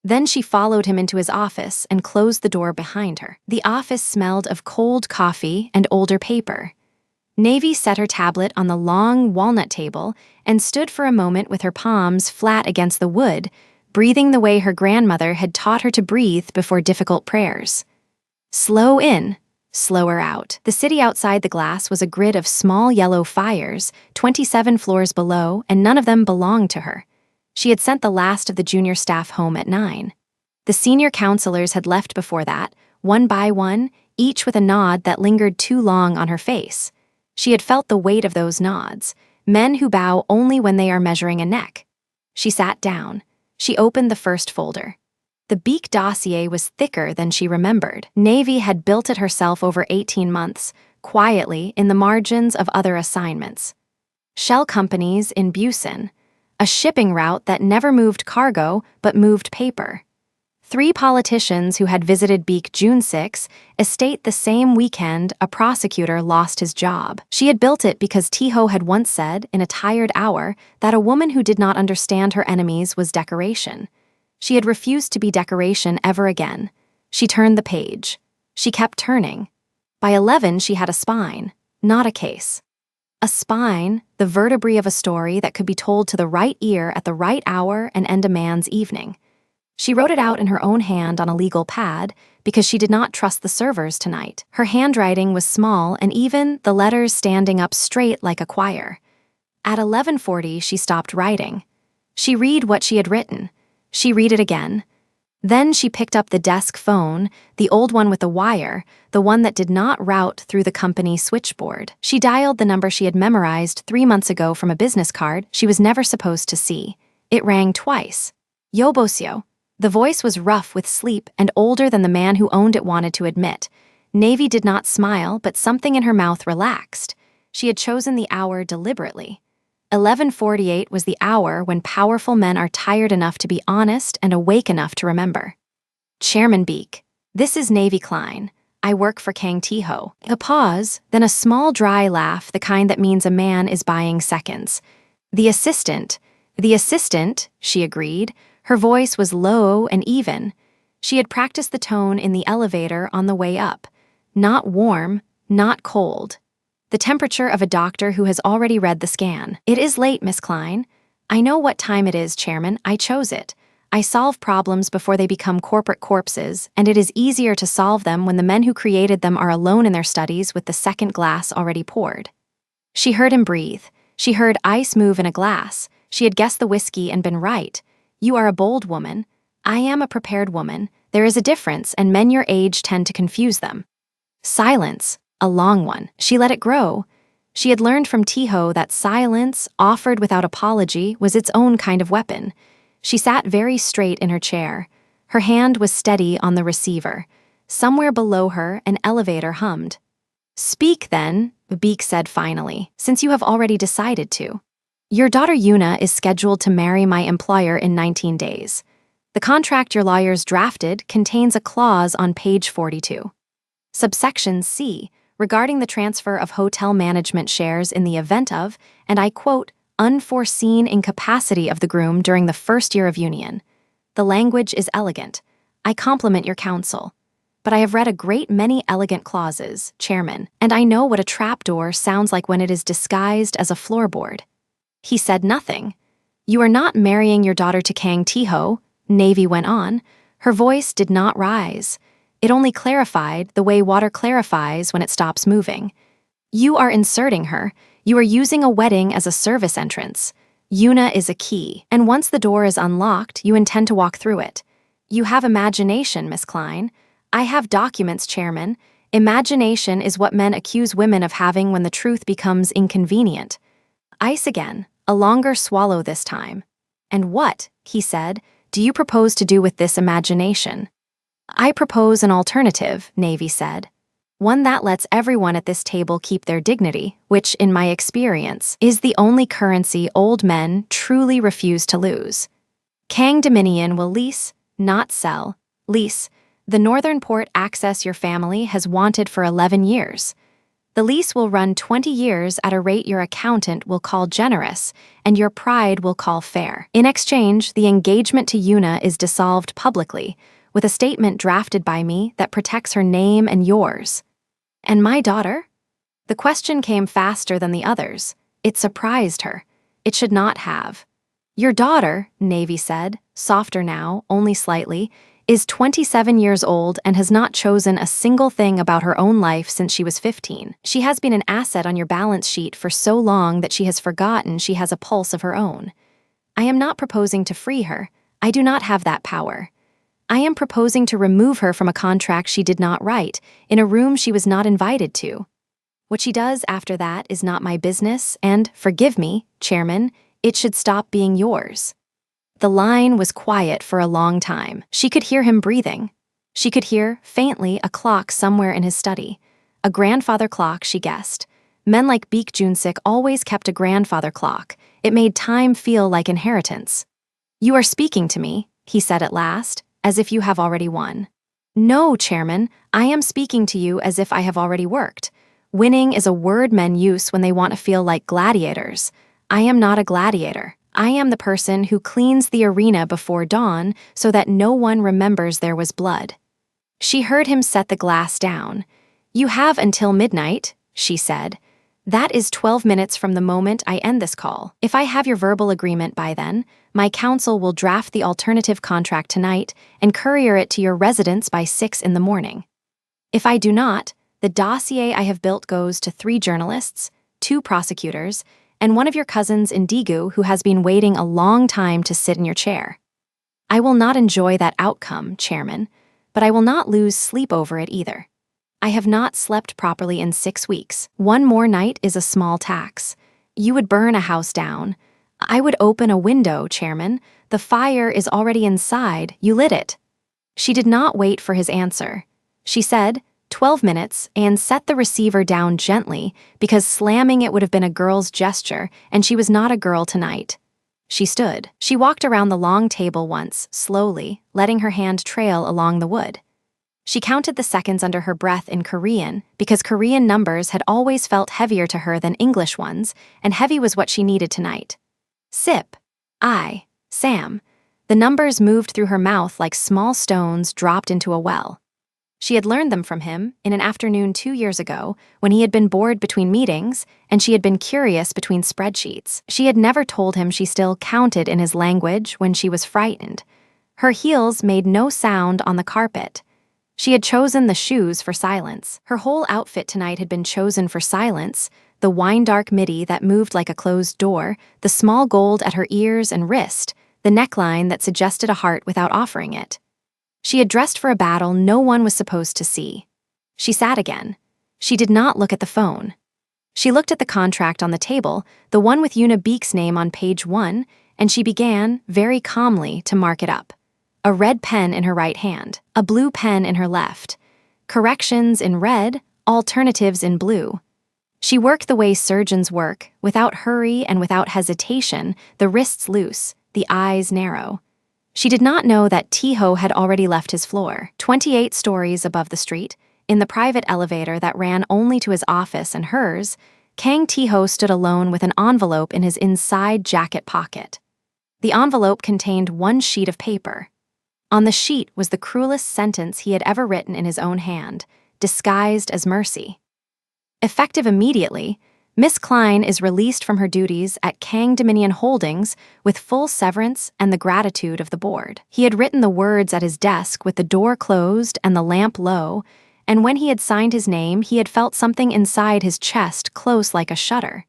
Then she followed him into his office and closed the door behind her. The office smelled of cold coffee and older paper. Navy set her tablet on the long walnut table and stood for a moment with her palms flat against the wood, breathing the way her grandmother had taught her to breathe before difficult prayers. Slow in, slower out. The city outside the glass was a grid of small yellow fires, 27 floors below, and none of them belonged to her. She had sent the last of the junior staff home at 9. The senior counselors had left before that, one by one, each with a nod that lingered too long on her face. She had felt the weight of those nods, men who bow only when they are measuring a neck. She sat down. She opened the first folder. The Beak dossier was thicker than she remembered. Navy had built it herself over 18 months, quietly in the margins of other assignments. Shell companies in Busan, a shipping route that never moved cargo but moved paper. 3 politicians who had visited Beek June 6 estate the same weekend a prosecutor lost his job. She had built it because Tiho had once said, in a tired hour, that a woman who did not understand her enemies was decoration. She had refused to be decoration ever again. She turned the page. She kept turning. By 11, she had a spine, not a case. A spine, the vertebrae of a story that could be told to the right ear at the right hour and end a man's evening. She wrote it out in her own hand on a legal pad because she did not trust the servers tonight. Her handwriting was small and even, the letters standing up straight like a choir. At 11:40, she stopped writing. She read what she had written. She read it again. Then she picked up the desk phone, the old one with the wire, the one that did not route through the company switchboard. She dialed the number she had memorized 3 months ago from a business card she was never supposed to see. It rang twice. Yobosio. The voice was rough with sleep and older than the man who owned it wanted to admit. Navy did not smile, but something in her mouth relaxed. She had chosen the hour deliberately. 11:48 was the hour when powerful men are tired enough to be honest and awake enough to remember. Chairman Beek. This is Navy Klein. I work for Kang Tiho. A pause, then a small dry laugh, the kind that means a man is buying seconds. The assistant, she agreed. Her voice was low and even. She had practiced the tone in the elevator on the way up. Not warm, not cold. The temperature of a doctor who has already read the scan. It is late, Miss Klein. I know what time it is, Chairman. I chose it. I solve problems before they become corporate corpses, and it is easier to solve them when the men who created them are alone in their studies with the second glass already poured. She heard him breathe. She heard ice move in a glass. She had guessed the whiskey and been right. You are a bold woman. I am a prepared woman. There is a difference, and men your age tend to confuse them. Silence. A long one. She let it grow. She had learned from Tiho that silence, offered without apology, was its own kind of weapon. She sat very straight in her chair. Her hand was steady on the receiver. Somewhere below her, an elevator hummed. Speak, then, Beek said finally, since you have already decided to. Your daughter Yuna is scheduled to marry my employer in 19 days. The contract your lawyers drafted contains a clause on page 42. Subsection C, regarding the transfer of hotel management shares in the event of, and I quote, unforeseen incapacity of the groom during the first year of union. The language is elegant. I compliment your counsel. But I have read a great many elegant clauses, Chairman, and I know what a trapdoor sounds like when it is disguised as a floorboard. He said nothing. You are not marrying your daughter to Kang Tiho, Navy went on. Her voice did not rise. It only clarified the way water clarifies when it stops moving. You are inserting her. You are using a wedding as a service entrance. Yuna is a key, and once the door is unlocked, you intend to walk through it. You have imagination, Miss Klein. I have documents, Chairman. Imagination is what men accuse women of having when the truth becomes inconvenient. Ice again, a longer swallow this time. And what, he said, do you propose to do with this imagination? I propose an alternative, Navy said. One that lets everyone at this table keep their dignity, which, in my experience, is the only currency old men truly refuse to lose. Kang Dominion will lease, not sell. Lease. The Northern Port access your family has wanted for 11 years. The lease will run 20 years at a rate your accountant will call generous, and your pride will call fair. In exchange, the engagement to Yuna is dissolved publicly, with a statement drafted by me that protects her name and yours. And my daughter? The question came faster than the others. It surprised her. It should not have. Your daughter, Navy said, softer now, only slightly, is 27 years old and has not chosen a single thing about her own life since she was 15. She has been an asset on your balance sheet for so long that she has forgotten she has a pulse of her own. I am not proposing to free her. I do not have that power. I am proposing to remove her from a contract she did not write, in a room she was not invited to. What she does after that is not my business, and, forgive me, Chairman, it should stop being yours. The line was quiet for a long time. She could hear him breathing. She could hear, faintly, a clock somewhere in his study. A grandfather clock, she guessed. Men like Beek Junsik always kept a grandfather clock. It made time feel like inheritance. You are speaking to me, he said at last. as if you have already won. No, Chairman, I am speaking to you as if I have already worked. Winning is a word men use when they want to feel like gladiators. I am not a gladiator. I am the person who cleans the arena before dawn so that no one remembers there was blood. She heard him set the glass down. You have until midnight, she said. That is 12 minutes from the moment I end this call. If I have your verbal agreement by then, my counsel will draft the alternative contract tonight and courier it to your residence by 6 in the morning. If I do not, the dossier I have built goes to 3 journalists, 2 prosecutors, and one of your cousins in Daegu who has been waiting a long time to sit in your chair. I will not enjoy that outcome, Chairman, but I will not lose sleep over it either. I have not slept properly in 6 weeks. One more night is a small tax. You would burn a house down. I would open a window, Chairman. The fire is already inside. You lit it. She did not wait for his answer. She said, 12 minutes, and set the receiver down gently because slamming it would have been a girl's gesture, and she was not a girl tonight. She stood. She walked around the long table once, slowly, letting her hand trail along the wood. She counted the seconds under her breath in Korean because Korean numbers had always felt heavier to her than English ones, and heavy was what she needed tonight. Sip. I. Sam. The numbers moved through her mouth like small stones dropped into a well. She had learned them from him in an afternoon 2 years ago when he had been bored between meetings and she had been curious between spreadsheets. She had never told him she still counted in his language when she was frightened. Her heels made no sound on the carpet. She had chosen the shoes for silence. Her whole outfit tonight had been chosen for silence, the wine-dark midi that moved like a closed door, the small gold at her ears and wrist, the neckline that suggested a heart without offering it. She had dressed for a battle no one was supposed to see. She sat again. She did not look at the phone. She looked at the contract on the table, the one with Una Beek's name on page 1, and she began, very calmly, to mark it up. A red pen in her right hand, a blue pen in her left. Corrections in red, alternatives in blue. She worked the way surgeons work, without hurry and without hesitation, the wrists loose, the eyes narrow. She did not know that Tiho had already left his floor, 28 stories above the street. In the private elevator that ran only to his office and hers, Kang Tiho stood alone with an envelope in his inside jacket pocket. The envelope contained 1 sheet of paper. On the sheet was the cruelest sentence he had ever written in his own hand, disguised as mercy. Effective immediately, Miss Klein is released from her duties at Kang Dominion Holdings with full severance and the gratitude of the board. He had written the words at his desk with the door closed and the lamp low, and when he had signed his name, he had felt something inside his chest close like a shutter.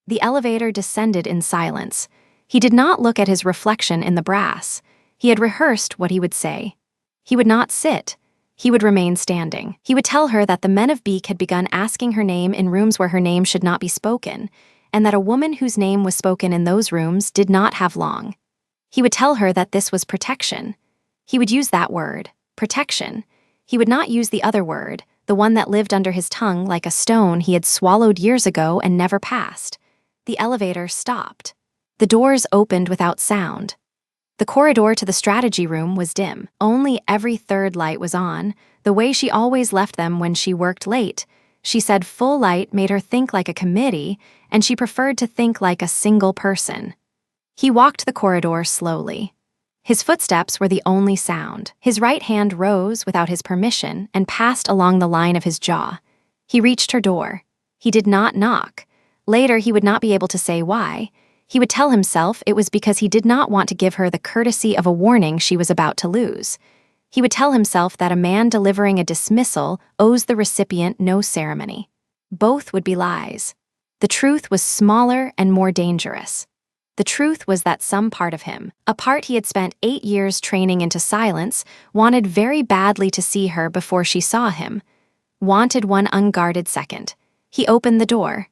The elevator descended in silence. He did not look at his reflection in the brass. He had rehearsed what he would say. He would not sit. He would remain standing. He would tell her that the men of Beek had begun asking her name in rooms where her name should not be spoken, and that a woman whose name was spoken in those rooms did not have long. He would tell her that this was protection. He would use that word, protection. He would not use the other word, the one that lived under his tongue like a stone he had swallowed years ago and never passed. The elevator stopped. The doors opened without sound. The corridor to the strategy room was dim. Only every third light was on, the way she always left them when she worked late. She said full light made her think like a committee, and she preferred to think like a single person. He walked the corridor slowly. His footsteps were the only sound. His right hand rose without his permission and passed along the line of his jaw. He reached her door. He did not knock. Later, he would not be able to say why. He would tell himself it was because he did not want to give her the courtesy of a warning she was about to lose. He would tell himself that a man delivering a dismissal owes the recipient no ceremony. Both would be lies. The truth was smaller and more dangerous. The truth was that some part of him, a part he had spent 8 years training into silence, wanted very badly to see her before she saw him. Wanted one unguarded second. He opened the door.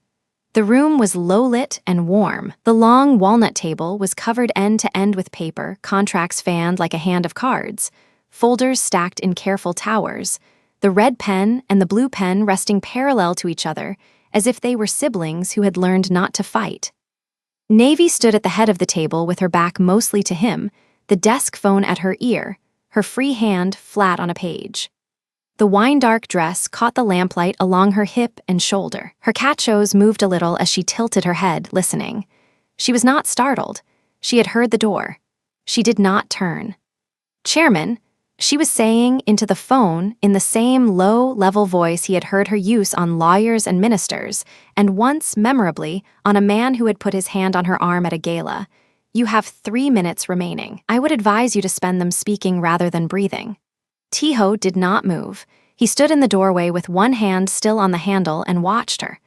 The room was low-lit and warm. The long walnut table was covered end to end with paper, contracts fanned like a hand of cards, folders stacked in careful towers, the red pen and the blue pen resting parallel to each other, as if they were siblings who had learned not to fight. Navy stood at the head of the table with her back mostly to him, the desk phone at her ear, her free hand flat on a page. The wine-dark dress caught the lamplight along her hip and shoulder. Her cachos moved a little as she tilted her head, listening. She was not startled. She had heard the door. She did not turn. "Chairman," she was saying into the phone in the same low-level voice he had heard her use on lawyers and ministers, and once, memorably, on a man who had put his hand on her arm at a gala. "You have 3 minutes remaining. I would advise you to spend them speaking rather than breathing." Tiho did not move. He stood in the doorway with one hand still on the handle and watched her.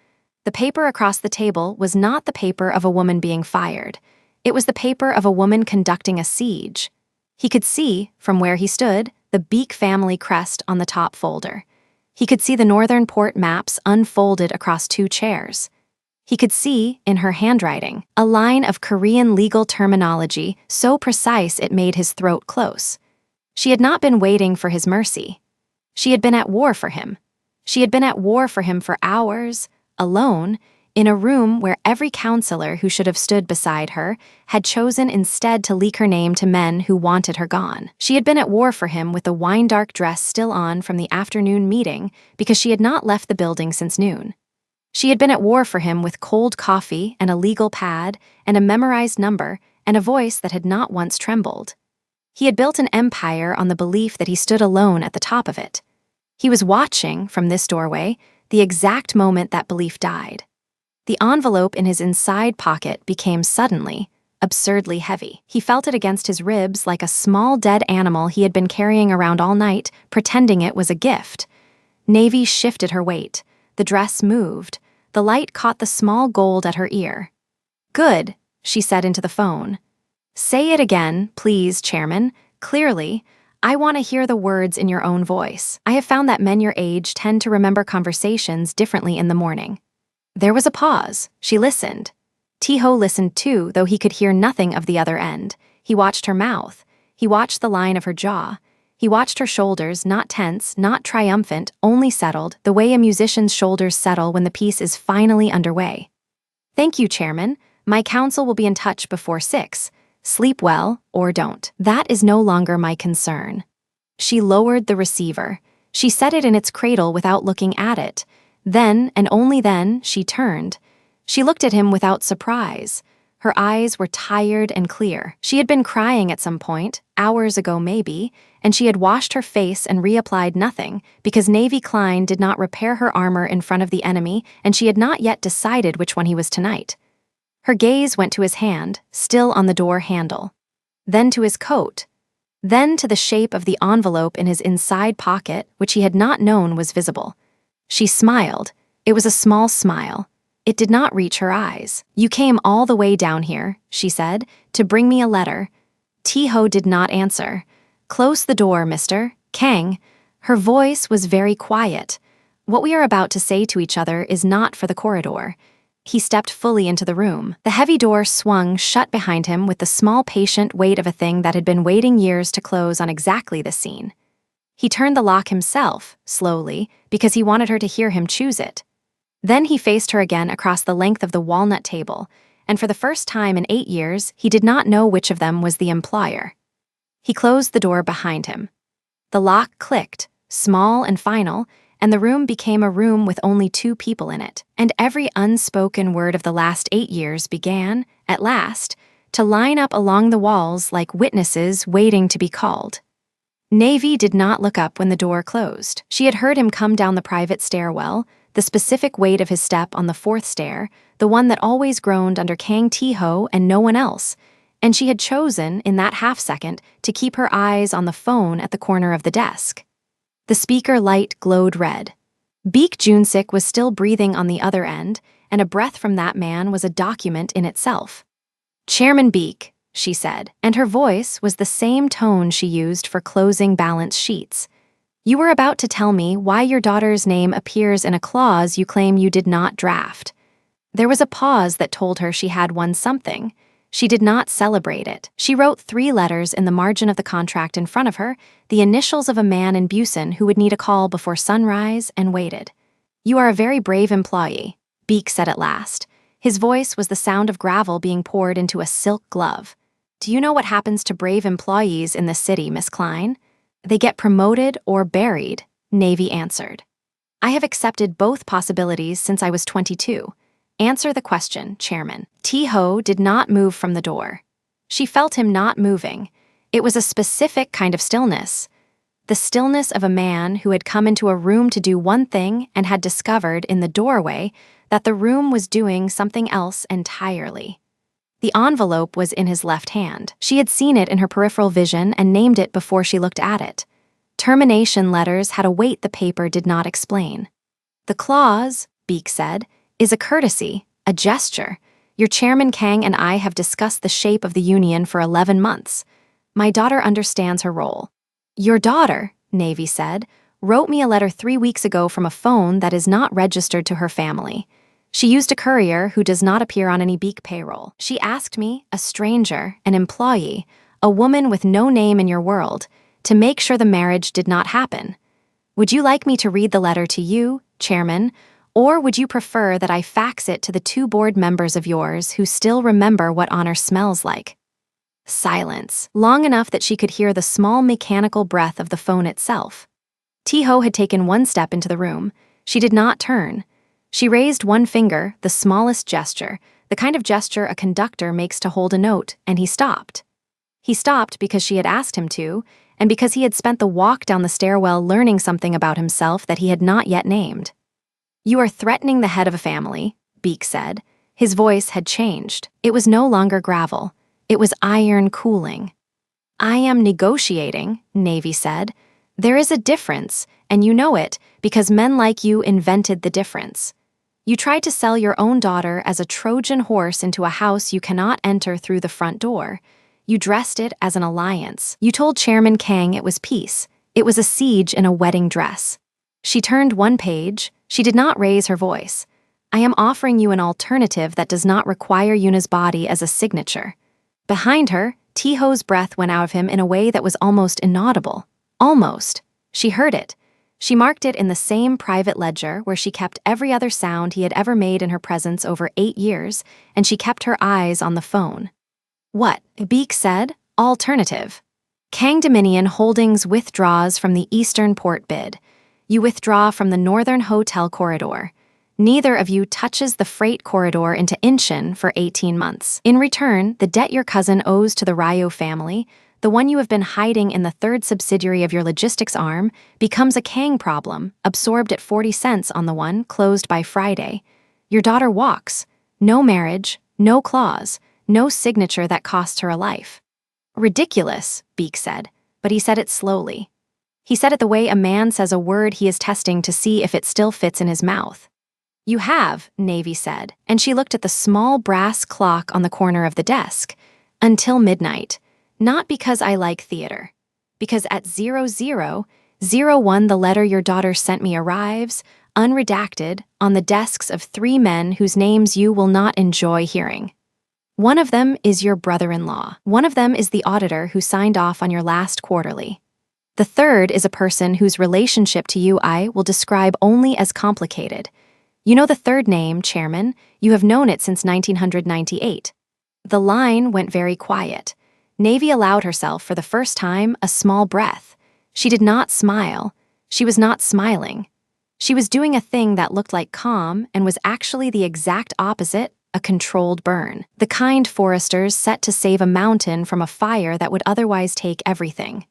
The paper across the table was not the paper of a woman being fired. It was the paper of a woman conducting a siege. He could see, from where he stood, the Beek family crest on the top folder. He could see the northern port maps unfolded across 2 chairs. He could see, in her handwriting, a line of Korean legal terminology so precise it made his throat close. She had not been waiting for his mercy. She had been at war for him. She had been at war for him for hours, alone, in a room where every counselor who should have stood beside her had chosen instead to leak her name to men who wanted her gone. She had been at war for him with the wine-dark dress still on from the afternoon meeting because she had not left the building since noon. She had been at war for him with cold coffee and a legal pad and a memorized number and a voice that had not once trembled. He had built an empire on the belief that he stood alone at the top of it. He was watching, from this doorway, the exact moment that belief died. The envelope in his inside pocket became suddenly, absurdly heavy. He felt it against his ribs like a small dead animal he had been carrying around all night, pretending it was a gift. Navy shifted her weight. The dress moved. The light caught the small gold at her ear. "Good," she said into the phone. "Say it again, please, Chairman. Clearly. I want to hear the words in your own voice. I have found that men your age tend to remember conversations differently in the morning." There was a pause. She listened. Tiho listened too, though he could hear nothing of the other end. He watched her mouth. He watched the line of her jaw. He watched her shoulders, not tense, not triumphant, only settled, the way a musician's shoulders settle when the piece is finally underway. "Thank you, Chairman. My counsel will be in touch before 6. Sleep well, or don't. That is no longer my concern." She lowered the receiver. She set it in its cradle without looking at it. Then, and only then, she turned. She looked at him without surprise. Her eyes were tired and clear. She had been crying at some point, hours ago maybe, and she had washed her face and reapplied nothing, because Navy Klein did not repair her armor in front of the enemy, and she had not yet decided which one he was tonight. Her gaze went to his hand, still on the door handle. Then to his coat. Then to the shape of the envelope in his inside pocket, which he had not known was visible. She smiled. It was a small smile. It did not reach her eyes. "You came all the way down here," she said, "to bring me a letter." Tiho did not answer. "Close the door, Mr. Kang." Her voice was very quiet. "What we are about to say to each other is not for the corridor." He stepped fully into the room. The heavy door swung shut behind him with the small patient weight of a thing that had been waiting years to close on exactly this scene. He turned the lock himself, slowly, because he wanted her to hear him choose it. Then he faced her again across the length of the walnut table, and for the first time in 8 years, he did not know which of them was the employer. He closed the door behind him. The lock clicked, small and final, and the room became a room with only 2 people in it, and every unspoken word of the last 8 years began, at last, to line up along the walls like witnesses waiting to be called. Navy did not look up when the door closed. She had heard him come down the private stairwell, the specific weight of his step on the 4th stair, the one that always groaned under Kang Tiho and no one else, and she had chosen, in that half-second, to keep her eyes on the phone at the corner of the desk. The speaker light glowed red. Beek Junsik was still breathing on the other end, and a breath from that man was a document in itself. "Chairman Beek," she said, and her voice was the same tone she used for closing balance sheets. "You were about to tell me why your daughter's name appears in a clause you claim you did not draft." There was a pause that told her she had won something. She did not celebrate it. She wrote 3 letters in the margin of the contract in front of her, the initials of a man in Busan who would need a call before sunrise, and waited. "You are a very brave employee," Beek said at last. His voice was the sound of gravel being poured into a silk glove. "Do you know what happens to brave employees in this city, Miss Klein?" They get promoted or buried, Navy answered. I have accepted both possibilities since I was 22. Answer the question, Chairman. T-Ho did not move from the door. She felt him not moving. It was a specific kind of stillness. The stillness of a man who had come into a room to do one thing and had discovered in the doorway that the room was doing something else entirely. The envelope was in his left hand. She had seen it in her peripheral vision and named it before she looked at it. Termination letters had a weight the paper did not explain. The clause, Beek said, is a courtesy, a gesture. Your Chairman Kang and I have discussed the shape of the union for 11 months. My daughter understands her role. Your daughter, Navy said, wrote me a letter 3 weeks ago from a phone that is not registered to her family. She used a courier who does not appear on any Beek payroll. She asked me, a stranger, an employee, a woman with no name in your world, to make sure the marriage did not happen. Would you like me to read the letter to you, Chairman, or would you prefer that I fax it to the 2 board members of yours who still remember what honor smells like? Silence, long enough that she could hear the small mechanical breath of the phone itself. T-Ho had taken 1 step into the room. She did not turn. She raised 1 finger, the smallest gesture, the kind of gesture a conductor makes to hold a note, and he stopped. He stopped because she had asked him to, and because he had spent the walk down the stairwell learning something about himself that he had not yet named. You are threatening the head of a family, Beek said. His voice had changed. It was no longer gravel. It was iron cooling. I am negotiating, Navy said. There is a difference, and you know it, because men like you invented the difference. You tried to sell your own daughter as a Trojan horse into a house you cannot enter through the front door. You dressed it as an alliance. You told Chairman Kang it was peace. It was a siege in a wedding dress. She turned 1 page. She did not raise her voice. I am offering you an alternative that does not require Yuna's body as a signature. Behind her, T-Ho's breath went out of him in a way that was almost inaudible. Almost. She heard it. She marked it in the same private ledger where she kept every other sound he had ever made in her presence over 8 years, and she kept her eyes on the phone. What? Beek said. Alternative. Kang Dominion Holdings withdraws from the Eastern Port bid. You withdraw from the Northern Hotel Corridor. Neither of you touches the freight corridor into Incheon for 18 months. In return, the debt your cousin owes to the Ryo family, the one you have been hiding in the 3rd subsidiary of your logistics arm, becomes a Kang problem, absorbed at 40 cents on the one closed by Friday. Your daughter walks. No marriage, no clause, no signature that costs her a life. Ridiculous, Beek said, but he said it slowly. He said it the way a man says a word he is testing to see if it still fits in his mouth. You have, Navy said, and she looked at the small brass clock on the corner of the desk. Until midnight. Not because I like theater. Because at 00:01 the letter your daughter sent me arrives, unredacted, on the desks of 3 men whose names you will not enjoy hearing. One of them is your brother-in-law. One of them is the auditor who signed off on your last quarterly. The third is a person whose relationship to you I will describe only as complicated. You know the third name, Chairman. You have known it since 1998. The line went very quiet. Navy allowed herself, for the first time, a small breath. She did not smile. She was not smiling. She was doing a thing that looked like calm and was actually the exact opposite, a controlled burn. The kind foresters set to save a mountain from a fire that would otherwise take everything.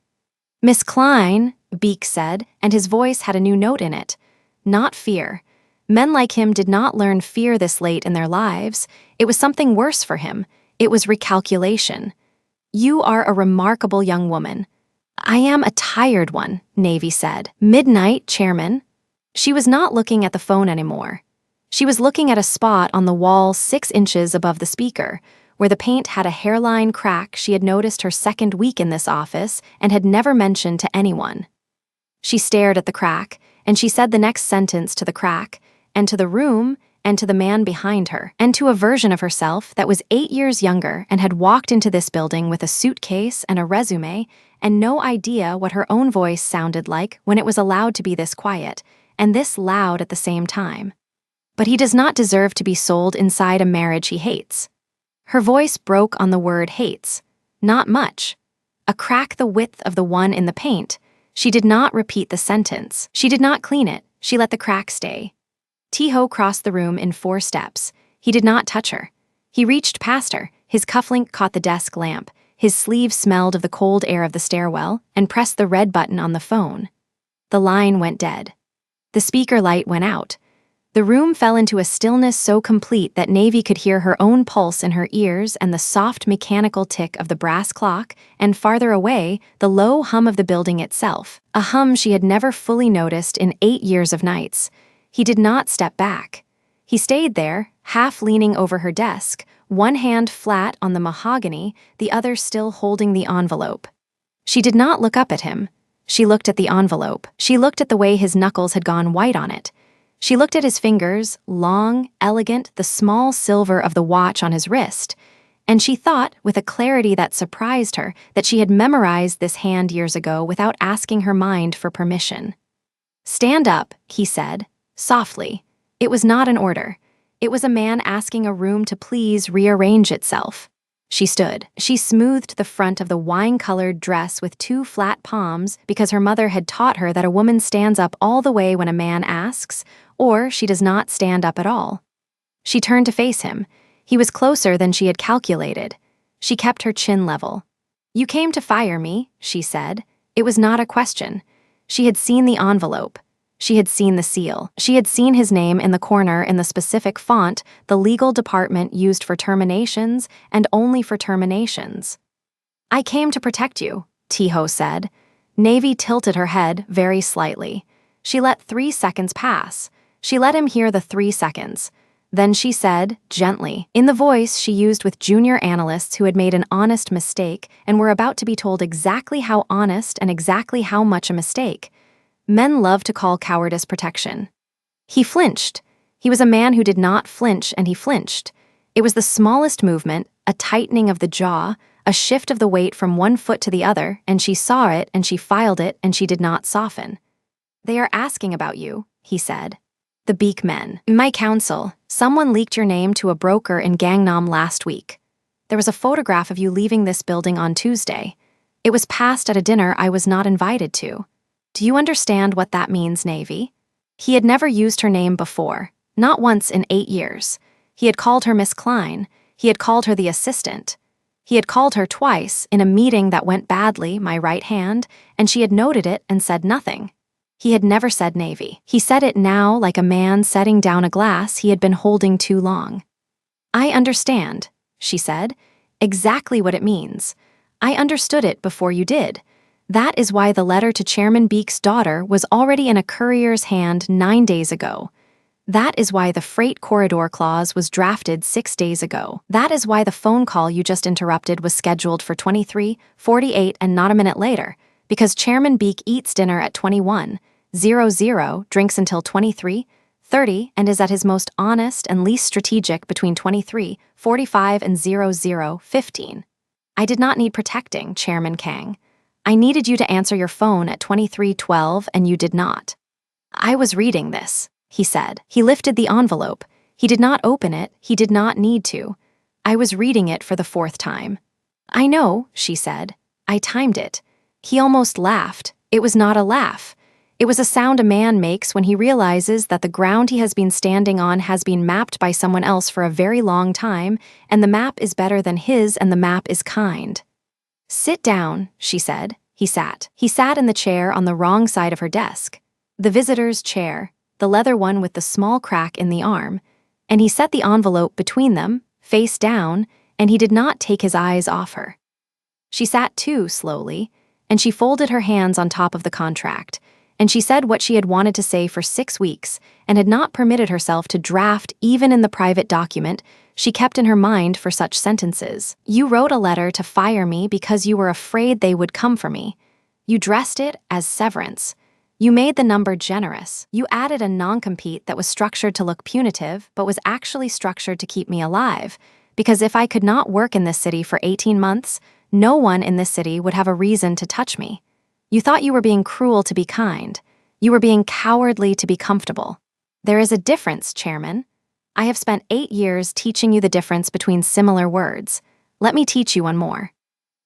Miss Klein, Beek said, and his voice had a new note in it. Not fear. Men like him did not learn fear this late in their lives. It was something worse for him. It was recalculation. You are a remarkable young woman. I am a tired one, Navy said. Midnight, Chairman. She was not looking at the phone anymore. She was looking at a spot on the wall 6 inches above the speaker, where the paint had a hairline crack she had noticed her 2nd week in this office and had never mentioned to anyone. She stared at the crack, and she said the next sentence to the crack, and to the room, and to the man behind her, and to a version of herself that was 8 years younger and had walked into this building with a suitcase and a resume and no idea what her own voice sounded like when it was allowed to be this quiet, and this loud at the same time. But he does not deserve to be sold inside a marriage he hates. Her voice broke on the word hates. Not much. A crack the width of the one in the paint. She did not repeat the sentence. She did not clean it. She let the crack stay. T-Ho crossed the room in 4 steps. He did not touch her. He reached past her. His cufflink caught the desk lamp. His sleeve smelled of the cold air of the stairwell, and pressed the red button on the phone. The line went dead. The speaker light went out. The room fell into a stillness so complete that Navy could hear her own pulse in her ears and the soft mechanical tick of the brass clock, and farther away, the low hum of the building itself, a hum she had never fully noticed in 8 years of nights. He did not step back. He stayed there, half leaning over her desk, one hand flat on the mahogany, the other still holding the envelope. She did not look up at him. She looked at the envelope. She looked at the way his knuckles had gone white on it. She looked at his fingers, long, elegant, the small silver of the watch on his wrist, and she thought, with a clarity that surprised her, that she had memorized this hand years ago without asking her mind for permission. "Stand up," he said, softly. It was not an order. It was a man asking a room to please rearrange itself. She stood. She smoothed the front of the wine-colored dress with 2 flat palms because her mother had taught her that a woman stands up all the way when a man asks, or she does not stand up at all. She turned to face him. He was closer than she had calculated. She kept her chin level. "You came to fire me," she said. It was not a question. She had seen the envelope. She had seen the seal. She had seen his name in the corner in the specific font the legal department used for terminations and only for terminations. "I came to protect you," T-Ho said. Navy tilted her head very slightly. She let 3 seconds pass. She let him hear the 3 seconds. Then she said, gently, in the voice she used with junior analysts who had made an honest mistake and were about to be told exactly how honest and exactly how much a mistake. Men love to call cowardice protection. He flinched. He was a man who did not flinch, and he flinched. It was the smallest movement, a tightening of the jaw, a shift of the weight from one foot to the other, and she saw it, and she filed it, and she did not soften. "They are asking about you," he said. "The Beak men. My counsel. Someone leaked your name to a broker in Gangnam last week. There was a photograph of you leaving this building on Tuesday. It was passed at a dinner I was not invited to. Do you understand what that means, Navy?" He had never used her name before, not once in 8 years. He had called her Miss Klein. He had called her the assistant. He had called her twice, in a meeting that went badly, my right hand, and she had noted it and said nothing. He had never said Navy. He said it now like a man setting down a glass he had been holding too long. "I understand," she said, "exactly what it means. I understood it before you did. That is why the letter to Chairman Beek's daughter was already in a courier's hand 9 days ago. That is why the freight corridor clause was drafted 6 days ago. That is why the phone call you just interrupted was scheduled for 23:48 and not a minute later, because Chairman Beek eats dinner at 21:00, drinks until 23:30, and is at his most honest and least strategic between 23:45 and 00:15. I did not need protecting, Chairman Kang. I needed you to answer your phone at 23:12 and you did not." "I was reading this," he said. He lifted the envelope. He did not open it. He did not need to. "I was reading it for the 4th time." "I know," she said. "I timed it." He almost laughed. It was not a laugh. It was a sound a man makes when he realizes that the ground he has been standing on has been mapped by someone else for a very long time, and the map is better than his and the map is kind. "Sit down," she said. He sat. He sat in the chair on the wrong side of her desk. The visitor's chair, the leather one with the small crack in the arm, and he set the envelope between them, face down, and he did not take his eyes off her. She sat too, slowly, and she folded her hands on top of the contract, and she said what she had wanted to say for 6 weeks and had not permitted herself to draft even in the private document she kept in her mind for such sentences. "You wrote a letter to fire me because you were afraid they would come for me. You dressed it as severance. You made the number generous. You added a non-compete that was structured to look punitive but was actually structured to keep me alive, because if I could not work in this city for 18 months, no one in this city would have a reason to touch me. You thought you were being cruel to be kind. You were being cowardly to be comfortable. There is a difference, Chairman. I have spent 8 years teaching you the difference between similar words. Let me teach you one more."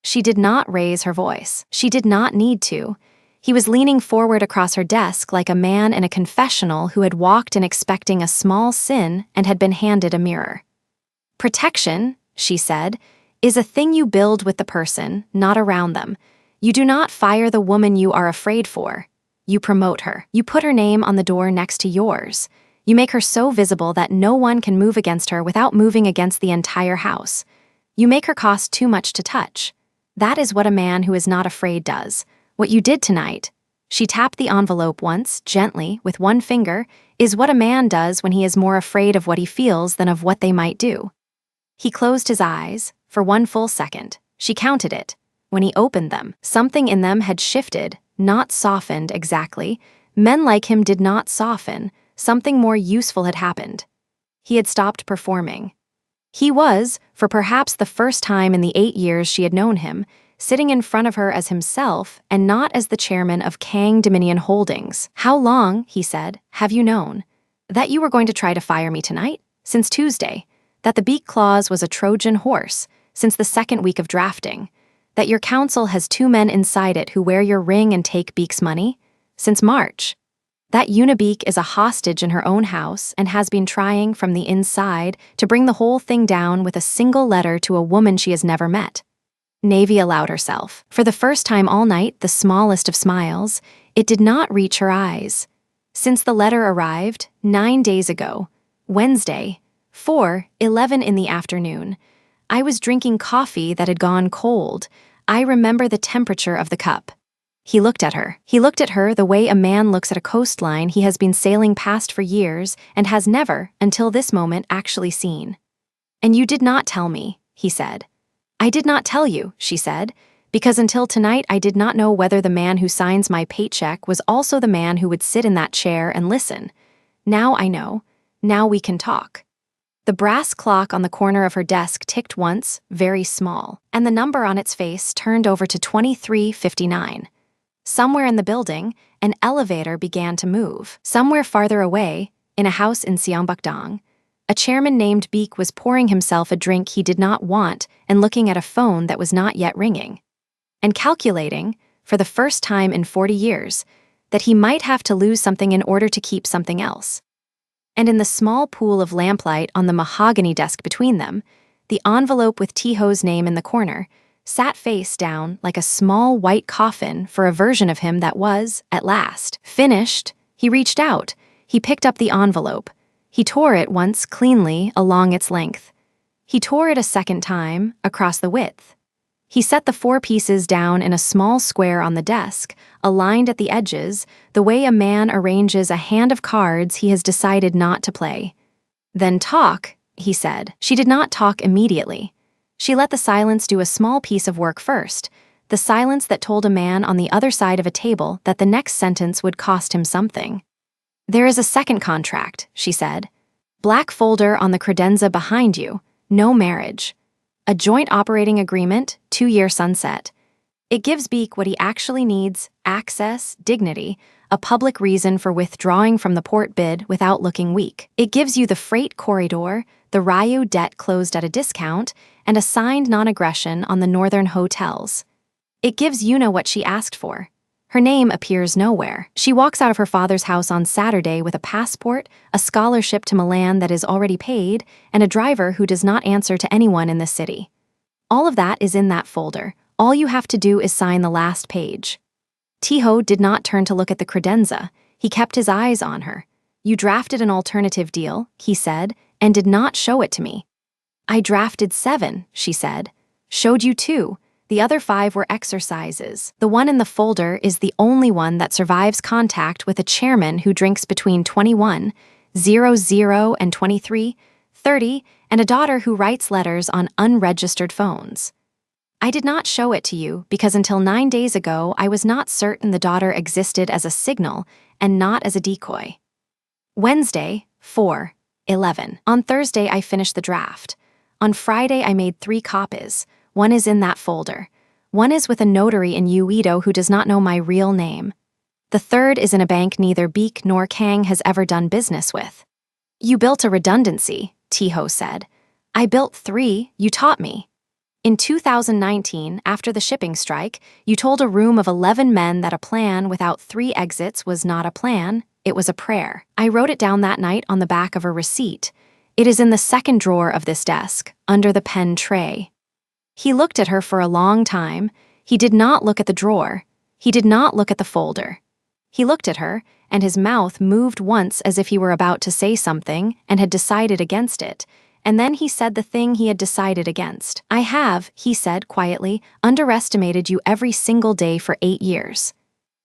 She did not raise her voice. She did not need to. He was leaning forward across her desk like a man in a confessional who had walked in expecting a small sin and had been handed a mirror. Protection, she said, is a thing you build with the person, not around them. You do not fire the woman you are afraid for. You promote her. You put her name on the door next to yours. You make her so visible that no one can move against her without moving against the entire house. You make her cost too much to touch. That is what a man who is not afraid does. What you did tonight, she tapped the envelope once, gently, with one finger, is what a man does when he is more afraid of what he feels than of what they might do. He closed his eyes, for one full second. She counted it. When he opened them, something in them had shifted, not softened exactly. Men like him did not soften. Something more useful had happened. He had stopped performing. He was, for perhaps the first time in the 8 years she had known him, sitting in front of her as himself and not as the chairman of Kang Dominion Holdings. "How long," he said, "have you known? That you were going to try to fire me tonight? Since Tuesday. That the beak clause was a Trojan horse, since the second week of drafting. That your council has 2 men inside it who wear your ring and take Beak's money? Since March. That Unibeak is a hostage in her own house and has been trying from the inside to bring the whole thing down with a single letter to a woman she has never met." Navy allowed herself, for the first time all night, the smallest of smiles. It did not reach her eyes. Since the letter arrived, 9 days ago, Wednesday, 4:11 in the afternoon, I was drinking coffee that had gone cold. I remember the temperature of the cup. He looked at her. He looked at her the way a man looks at a coastline he has been sailing past for years and has never, until this moment, actually seen. "And you did not tell me," he said. "I did not tell you," she said, "because until tonight I did not know whether the man who signs my paycheck was also the man who would sit in that chair and listen. Now I know. Now we can talk." The brass clock on the corner of her desk ticked once, very small, and the number on its face turned over to 23:59. Somewhere in the building, an elevator began to move. Somewhere farther away, in a house in Seongbukdong, a chairman named Beak was pouring himself a drink he did not want and looking at a phone that was not yet ringing. And calculating, for the first time in 40 years, that he might have to lose something in order to keep something else. And in the small pool of lamplight on the mahogany desk between them, the envelope with Tiho's name in the corner sat face down like a small white coffin for a version of him that was, at last, finished. He reached out. He picked up the envelope. He tore it once cleanly along its length. He tore it a second time across the width. He set the 4 pieces down in a small square on the desk, aligned at the edges, the way a man arranges a hand of cards he has decided not to play. "Then talk," he said. She did not talk immediately. She let the silence do a small piece of work first, the silence that told a man on the other side of a table that the next sentence would cost him something. "There is a second contract," she said. "Black folder on the credenza behind you. No marriage. A joint operating agreement, 2-year sunset. It gives Beak what he actually needs: access, dignity, a public reason for withdrawing from the port bid without looking weak. It gives you the freight corridor, the Ryu debt closed at a discount, and a signed non-aggression on the northern hotels. It gives Yuna what she asked for. Her name appears nowhere. She walks out of her father's house on Saturday with a passport, a scholarship to Milan that is already paid, and a driver who does not answer to anyone in the city. All of that is in that folder. All you have to do is sign the last page." Tiho did not turn to look at the credenza. He kept his eyes on her. "You drafted an alternative deal," he said, "and did not show it to me." "I drafted 7, she said. "Showed you 2. The other 5 were exercises. The one in the folder is the only one that survives contact with a chairman who drinks between 21:00 and 23:30, and a daughter who writes letters on unregistered phones. I did not show it to you because until 9 days ago I was not certain the daughter existed as a signal and not as a decoy." Wednesday, 4:11. On Thursday I finished the draft. On Friday I made 3 copies. One is in that folder. One is with a notary in Uedo who does not know my real name. The third is in a bank neither Beak nor Kang has ever done business with. "You built a redundancy," Tiho said. "I built 3, you taught me." In 2019, after the shipping strike, you told a room of 11 men that a plan without 3 exits was not a plan, it was a prayer. I wrote it down that night on the back of a receipt. It is in the second drawer of this desk, under the pen tray. He looked at her for a long time. He did not look at the drawer. He did not look at the folder. He looked at her, and his mouth moved once as if he were about to say something and had decided against it. And then he said the thing he had decided against. I have, he said quietly, underestimated you every single day for 8 years.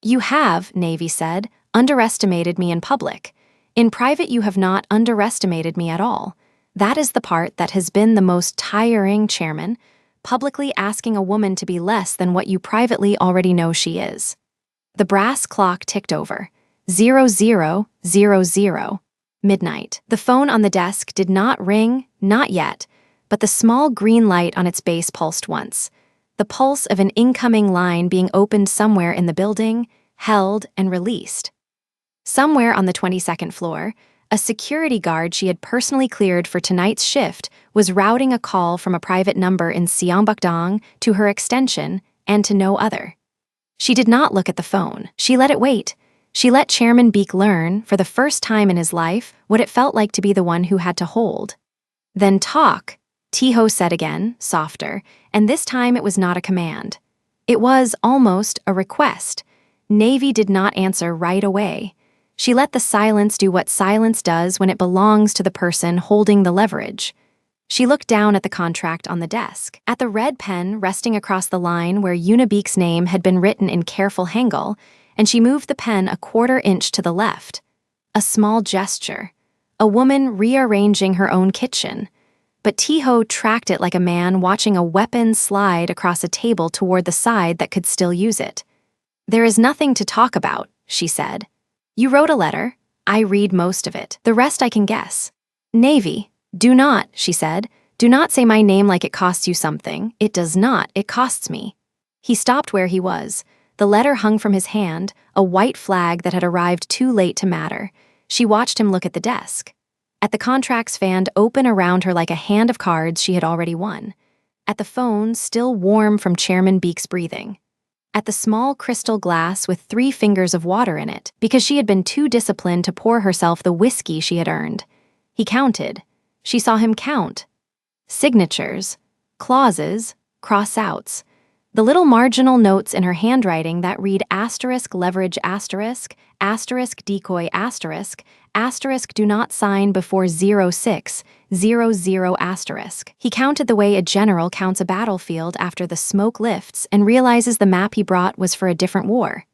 You have, Navy said, underestimated me in public. In private you have not underestimated me at all. That is the part that has been the most tiring, Chairman, publicly asking a woman to be less than what you privately already know she is. The brass clock ticked over. 0000. Midnight. The phone on the desk did not ring, not yet, but the small green light on its base pulsed once. The pulse of an incoming line being opened somewhere in the building, held, and released. Somewhere on the 22nd floor, a security guard she had personally cleared for tonight's shift was routing a call from a private number in Seongbukdong to her extension and to no other. She did not look at the phone. She let it wait. She let Chairman Beek learn, for the first time in his life, what it felt like to be the one who had to hold. Then talk, Tae-ho said again, softer, and this time it was not a command. It was, almost, a request. Navy did not answer right away. She let the silence do what silence does when it belongs to the person holding the leverage. She looked down at the contract on the desk, at the red pen resting across the line where Yoona Beek's name had been written in careful Hangul, and she moved the pen a 1/4 inch to the left. A small gesture. A woman rearranging her own kitchen. But Tae-ho tracked it like a man watching a weapon slide across a table toward the side that could still use it. There is nothing to talk about, she said. You wrote a letter. I read most of it. The rest I can guess. Navy, do not, she said. Do not say my name like it costs you something. It does not. It costs me. He stopped where he was. The letter hung from his hand, a white flag that had arrived too late to matter. She watched him look at the desk. At the contracts fanned open around her like a hand of cards she had already won. At the phone, still warm from Chairman Beek's breathing. At the small crystal glass with 3 fingers of water in it, because she had been too disciplined to pour herself the whiskey she had earned. He counted. She saw him count. Signatures, clauses, cross-outs. The little marginal notes in her handwriting that read asterisk leverage asterisk, asterisk decoy asterisk, asterisk do not sign before 0600 asterisk. He counted the way a general counts a battlefield after the smoke lifts and realizes the map he brought was for a different war.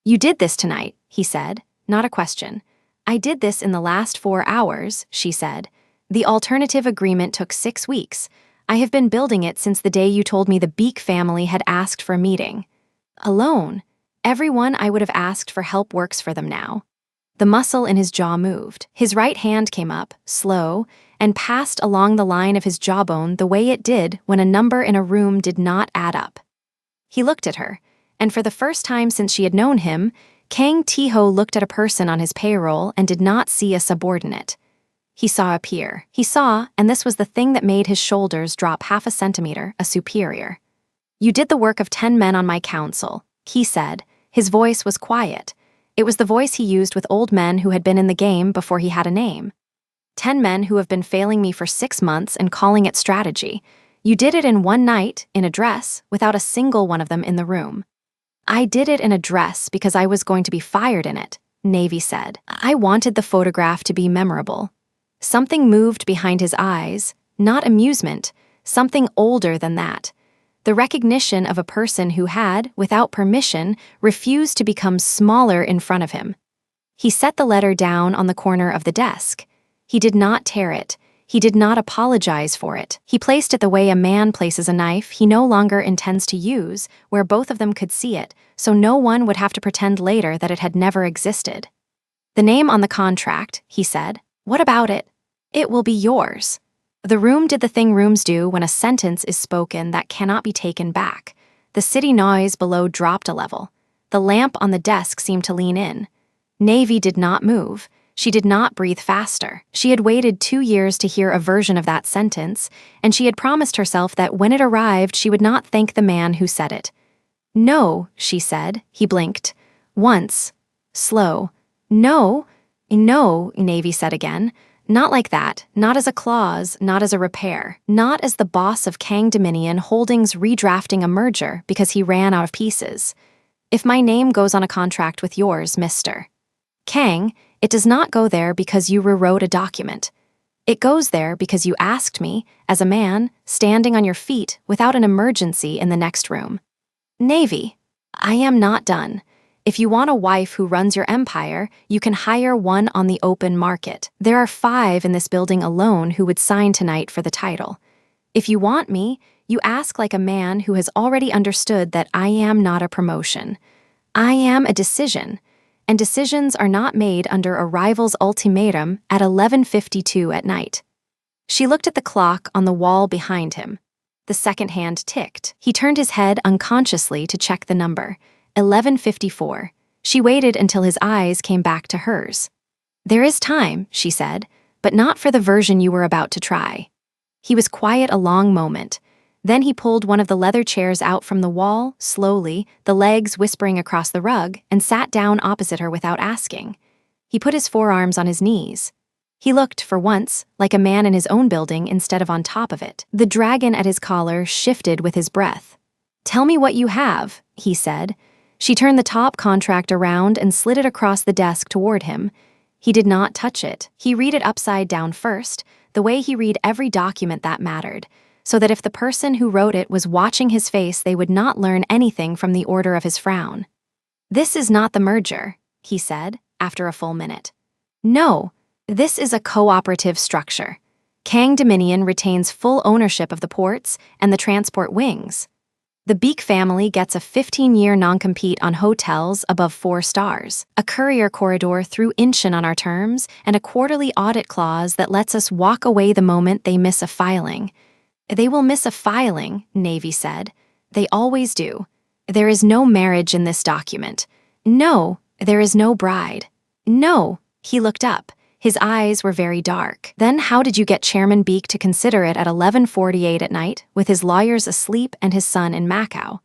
You did this tonight, he said, not a question. I did this in the last 4 hours, she said. The alternative agreement took 6 weeks. I have been building it since the day you told me the Beek family had asked for a meeting. Alone. Everyone I would have asked for help works for them now. The muscle in his jaw moved. His right hand came up, slow, and passed along the line of his jawbone the way it did when a number in a room did not add up. He looked at her, and for the first time since she had known him, Kang Tae-ho looked at a person on his payroll and did not see a subordinate. He saw a peer. He saw, and this was the thing that made his shoulders drop 1/2 centimeter, a superior. You did the work of 10 men on my council, he said. His voice was quiet. It was the voice he used with old men who had been in the game before he had a name. 10 men who have been failing me for 6 months and calling it strategy. You did it in one night, in a dress, without a single one of them in the room. I did it in a dress because I was going to be fired in it, Navy said. I wanted the photograph to be memorable. Something moved behind his eyes, not amusement, something older than that. The recognition of a person who had, without permission, refused to become smaller in front of him. He set the letter down on the corner of the desk. He did not tear it. He did not apologize for it. He placed it the way a man places a knife he no longer intends to use, where both of them could see it, so no one would have to pretend later that it had never existed. The name on the contract, he said. What about it? It will be yours. The room did the thing rooms do when a sentence is spoken that cannot be taken back. The city noise below dropped a level. The lamp on the desk seemed to lean in. Navy did not move. She did not breathe faster. She had waited 2 years to hear a version of that sentence, and she had promised herself that when it arrived, she would not thank the man who said it. "No," she said. He blinked. Once. Slow. "No, no," Navy said again. Not like that, not as a clause, not as a repair, not as the boss of Kang Dominion Holdings redrafting a merger because he ran out of pieces. "If my name goes on a contract with yours, Mr. Kang, it does not go there because you rewrote a document. It goes there because you asked me, as a man, standing on your feet without an emergency in the next room." "Navy, I am not done. If you want a wife who runs your empire, you can hire one on the open market. There are 5 in this building alone who would sign tonight for the title. If you want me, you ask like a man who has already understood that I am not a promotion. I am a decision, and decisions are not made under a rival's ultimatum at 11:52 at night." She looked at the clock on the wall behind him. The second hand ticked. He turned his head unconsciously to check the number. 11:54. She waited until his eyes came back to hers. "There is time," she said, "but not for the version you were about to try." He was quiet a long moment. Then he pulled one of the leather chairs out from the wall, slowly, the legs whispering across the rug, and sat down opposite her without asking. He put his forearms on his knees. He looked, for once, like a man in his own building instead of on top of it. The dragon at his collar shifted with his breath. "Tell me what you have," he said. She turned the top contract around and slid it across the desk toward him. He did not touch it. He read it upside down first, the way he read every document that mattered, so that if the person who wrote it was watching his face, they would not learn anything from the order of his frown. "This is not the merger," he said, after a full minute. "No, this is a cooperative structure. Kang Dominion retains full ownership of the ports and the transport wings. The Beek family gets a 15-year non-compete on hotels above 4 stars, a courier corridor through Instea on our terms, and a quarterly audit clause that lets us walk away the moment they miss a filing." "They will miss a filing," Navy said. "They always do. There is no marriage in this document. No, there is no bride. No." He looked up. His eyes were very dark. "Then how did you get Chairman Beek to consider it at 11:48 at night, with his lawyers asleep and his son in Macau?"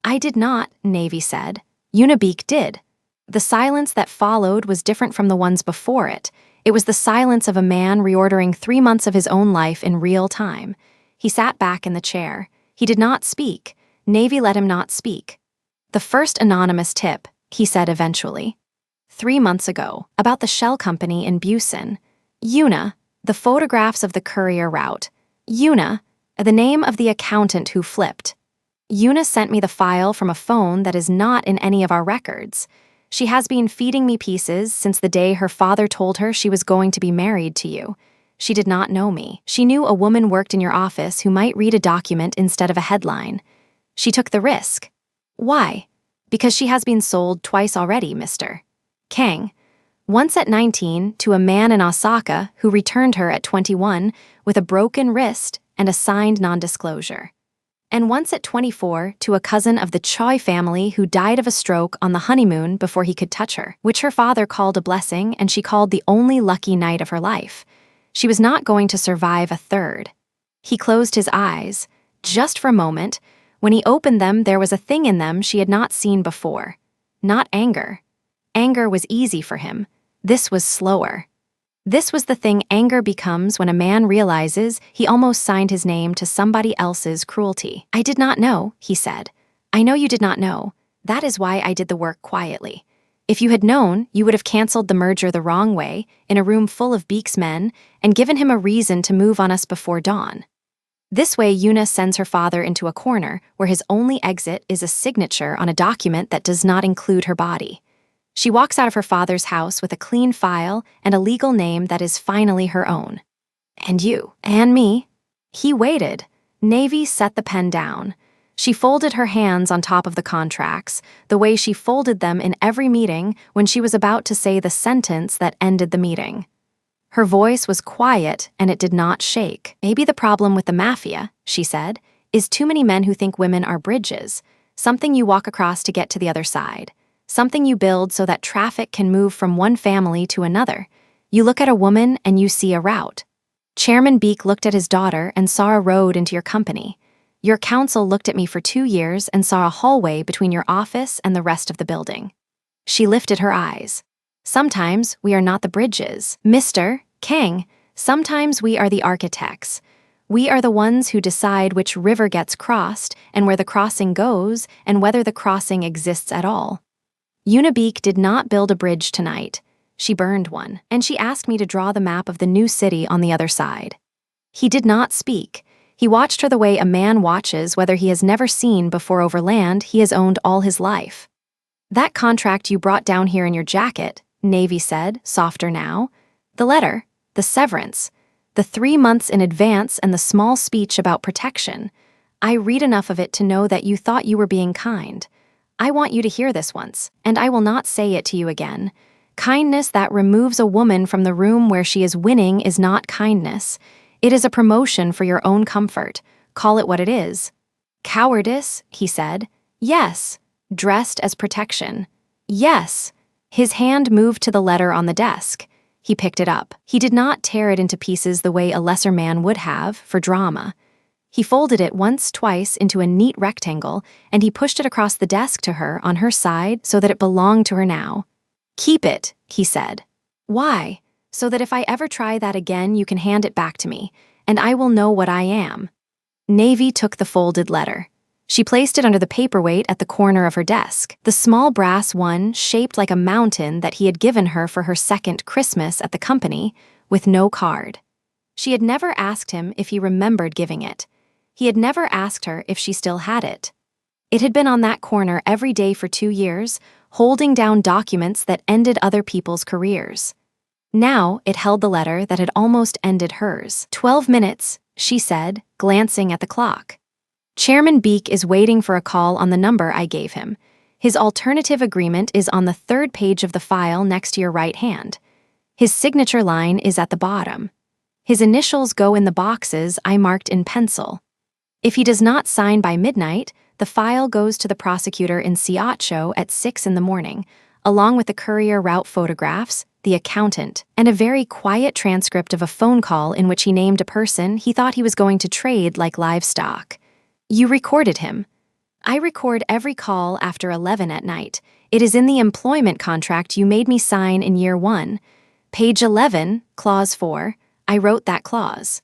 "I did not," Navy said. "Una Beek did." The silence that followed was different from the ones before it. It was the silence of a man reordering 3 months of his own life in real time. He sat back in the chair. He did not speak. Navy let him not speak. "The first anonymous tip," he said eventually. 3 months ago, about the shell company in Busan. Una, the photographs of the courier route. Una, the name of the accountant who flipped. Una sent me the file from a phone that is not in any of our records. She has been feeding me pieces since the day her father told her she was going to be married to you. She did not know me. She knew a woman worked in your office who might read a document instead of a headline. She took the risk. Why? Because she has been sold twice already, Mr. Kang. Once at 19 to a man in Osaka who returned her at 21 with a broken wrist and a signed non-disclosure. And once at 24 to a cousin of the Choi family who died of a stroke on the honeymoon before he could touch her, which her father called a blessing and she called the only lucky night of her life. She was not going to survive a third. He closed his eyes, just for a moment. When he opened them, there was a thing in them she had not seen before. Not anger. Anger was easy for him. This was slower. This was the thing anger becomes when a man realizes he almost signed his name to somebody else's cruelty. "I did not know," he said. "I know you did not know. That is why I did the work quietly. If you had known, you would have canceled the merger the wrong way, in a room full of Beek's men, and given him a reason to move on us before dawn. This way, Una sends her father into a corner where his only exit is a signature on a document that does not include her body. She walks out of her father's house with a clean file and a legal name that is finally her own. And you, and me." He waited. Navy set the pen down. She folded her hands on top of the contracts, the way she folded them in every meeting when she was about to say the sentence that ended the meeting. Her voice was quiet and it did not shake. "Maybe the problem with the Mafia," she said, "is too many men who think women are bridges, something you walk across to get to the other side. Something you build so that traffic can move from one family to another. You look at a woman and you see a route. Chairman Beek looked at his daughter and saw a road into your company. Your counsel looked at me for 2 years and saw a hallway between your office and the rest of the building. She lifted her eyes. Sometimes we are not the bridges, Mr. King. Sometimes we are the architects. We are the ones who decide which river gets crossed and where the crossing goes and whether the crossing exists at all. Unibeek did not build a bridge tonight. She burned one, and she asked me to draw the map of the new city on the other side. He did not speak. He watched her the way a man watches whether he has never seen before over land he has owned all his life. That contract you brought down here in your jacket, Navy said, softer now. The letter, the severance, the 3 months in advance and the small speech about protection. I read enough of it to know that you thought you were being kind. I want you to hear this once, and I will not say it to you again. Kindness that removes a woman from the room where she is winning is not kindness. It is a promotion for your own comfort. Call it what it is. Cowardice, he said. Yes. Dressed as protection. Yes. His hand moved to the letter on the desk. He picked it up. He did not tear it into pieces the way a lesser man would have, for drama. He folded it once, twice into a neat rectangle, and he pushed it across the desk to her on her side so that it belonged to her now. Keep it, he said. Why? So that if I ever try that again, you can hand it back to me, and I will know what I am. Navy took the folded letter. She placed it under the paperweight at the corner of her desk, the small brass one shaped like a mountain that he had given her for her second Christmas at the company, with no card. She had never asked him if he remembered giving it. He had never asked her if she still had it. It had been on that corner every day for 2 years, holding down documents that ended other people's careers. Now it held the letter that had almost ended hers. 12 minutes, she said, glancing at the clock. Chairman Beek is waiting for a call on the number I gave him. His alternative agreement is on the 3rd page of the file next to your right hand. His signature line is at the bottom. His initials go in the boxes I marked in pencil. If he does not sign by midnight, the file goes to the prosecutor in Seattle at 6 in the morning, along with the courier route photographs, the accountant, and a very quiet transcript of a phone call in which he named a person he thought he was going to trade like livestock. You recorded him. I record every call after 11 at night. It is in the employment contract you made me sign in year 1. Page 11, clause 4, I wrote that clause.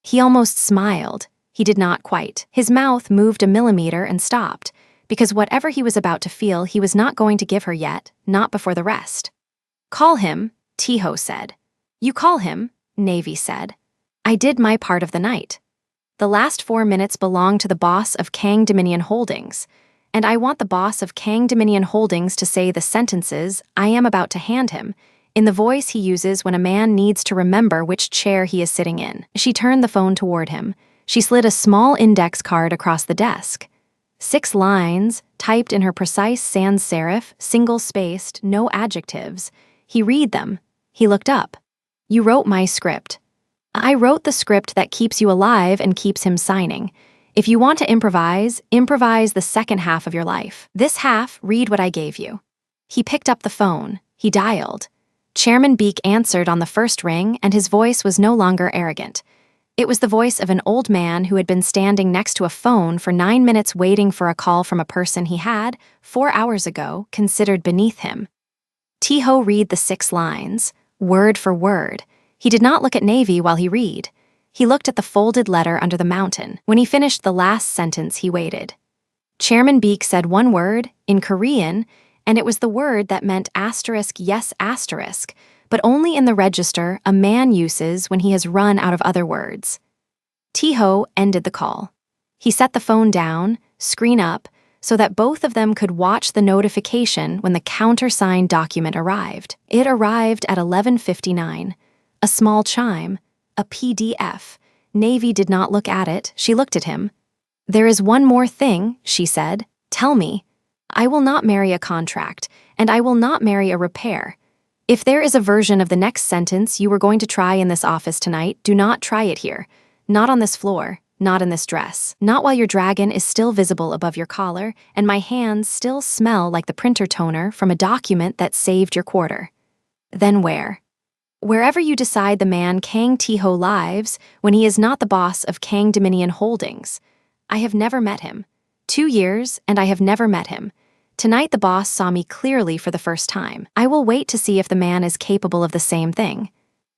He almost smiled. He did not quite. His mouth moved a millimeter and stopped, because whatever he was about to feel he was not going to give her yet, not before the rest. Call him, Tiho said. You call him, Navy said. I did my part of the night. The last 4 minutes belong to the boss of Kang Dominion Holdings, and I want the boss of Kang Dominion Holdings to say the sentences I am about to hand him, in the voice he uses when a man needs to remember which chair he is sitting in. She turned the phone toward him. She slid a small index card across the desk. 6 lines, typed in her precise sans serif, single-spaced, no adjectives. He read them. He looked up. You wrote my script. I wrote the script that keeps you alive and keeps him signing. If you want to improvise, improvise the second half of your life. This half, read what I gave you. He picked up the phone. He dialed. Chairman Beek answered on the first ring, and his voice was no longer arrogant. It was the voice of an old man who had been standing next to a phone for 9 minutes waiting for a call from a person he had, 4 hours ago, considered beneath him. Tiho read the 6 lines, word for word. He did not look at Navy while he read. He looked at the folded letter under the mountain. When he finished the last sentence, he waited. Chairman Beek said one word, in Korean, and it was the word that meant asterisk yes asterisk, but only in the register a man uses when he has run out of other words. Tiho ended the call. He set the phone down, screen up, so that both of them could watch the notification when the countersigned document arrived. It arrived at 11:59. A small chime, a PDF. Navy did not look at it, she looked at him. There is one more thing, she said. Tell me. I will not marry a contract, and I will not marry a repair. If there is a version of the next sentence you were going to try in this office tonight, do not try it here. Not on this floor, not in this dress, not while your dragon is still visible above your collar, and my hands still smell like the printer toner from a document that saved your quarter. Then where? Wherever you decide the man Kang Tae-ho lives when he is not the boss of Kang Dominion Holdings. I have never met him. 2 years, and I have never met him. Tonight the boss saw me clearly for the first time. I will wait to see if the man is capable of the same thing.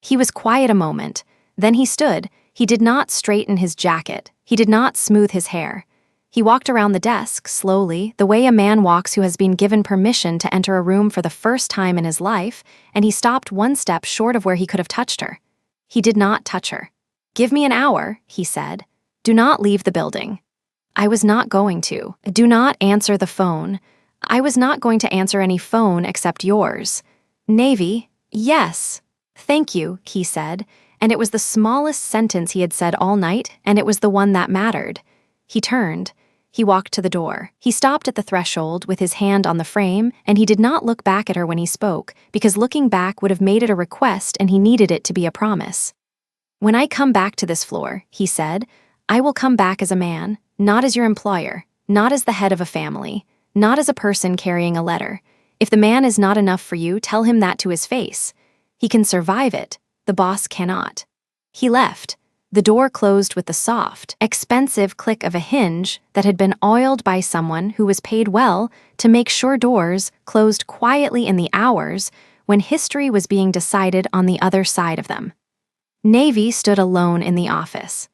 He was quiet a moment. Then he stood. He did not straighten his jacket. He did not smooth his hair. He walked around the desk, slowly, the way a man walks who has been given permission to enter a room for the first time in his life, and he stopped 1 step short of where he could have touched her. He did not touch her. "Give me an hour," he said. "Do not leave the building." I was not going to. Do not answer the phone. I was not going to answer any phone except yours. Navy, yes. Thank you, he said, and it was the smallest sentence he had said all night, and it was the one that mattered. He turned. He walked to the door. He stopped at the threshold with his hand on the frame, and he did not look back at her when he spoke, because looking back would have made it a request and he needed it to be a promise. "When I come back to this floor," he said, "I will come back as a man, not as your employer, not as the head of a family, not as a person carrying a letter. If the man is not enough for you, tell him that to his face. He can survive it. The boss cannot." He left. The door closed with the soft, expensive click of a hinge that had been oiled by someone who was paid well to make sure doors closed quietly in the hours when history was being decided on the other side of them. Navy stood alone in the office.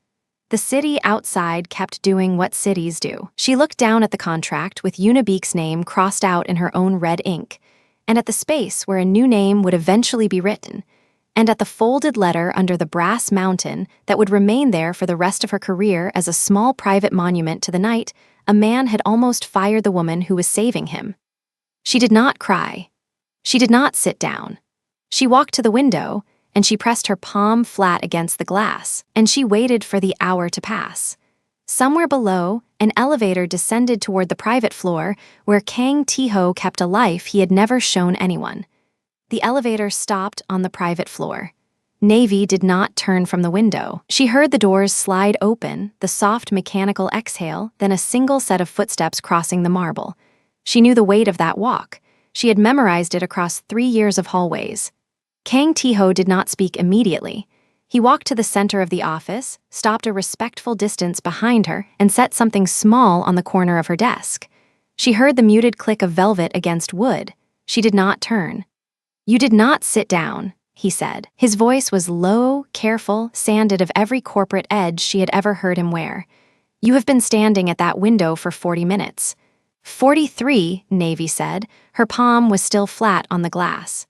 The city outside kept doing what cities do. She looked down at the contract with Unibeek's name crossed out in her own red ink, and at the space where a new name would eventually be written, and at the folded letter under the brass mountain that would remain there for the rest of her career as a small private monument to the night a man had almost fired the woman who was saving him. She did not cry. She did not sit down. She walked to the window, and she pressed her palm flat against the glass, and she waited for the hour to pass. Somewhere below, an elevator descended toward the private floor where Kang Tae-ho kept a life he had never shown anyone. The elevator stopped on the private floor. Navy did not turn from the window. She heard the doors slide open, the soft mechanical exhale, then a single set of footsteps crossing the marble. She knew the weight of that walk. She had memorized it across 3 years of hallways. Kang Tae-ho did not speak immediately. He walked to the center of the office, stopped a respectful distance behind her, and set something small on the corner of her desk. She heard the muted click of velvet against wood. She did not turn. "You did not sit down," he said. His voice was low, careful, sanded of every corporate edge she had ever heard him wear. "You have been standing at that window for 40 minutes. 43, Navy said. Her palm was still flat on the glass.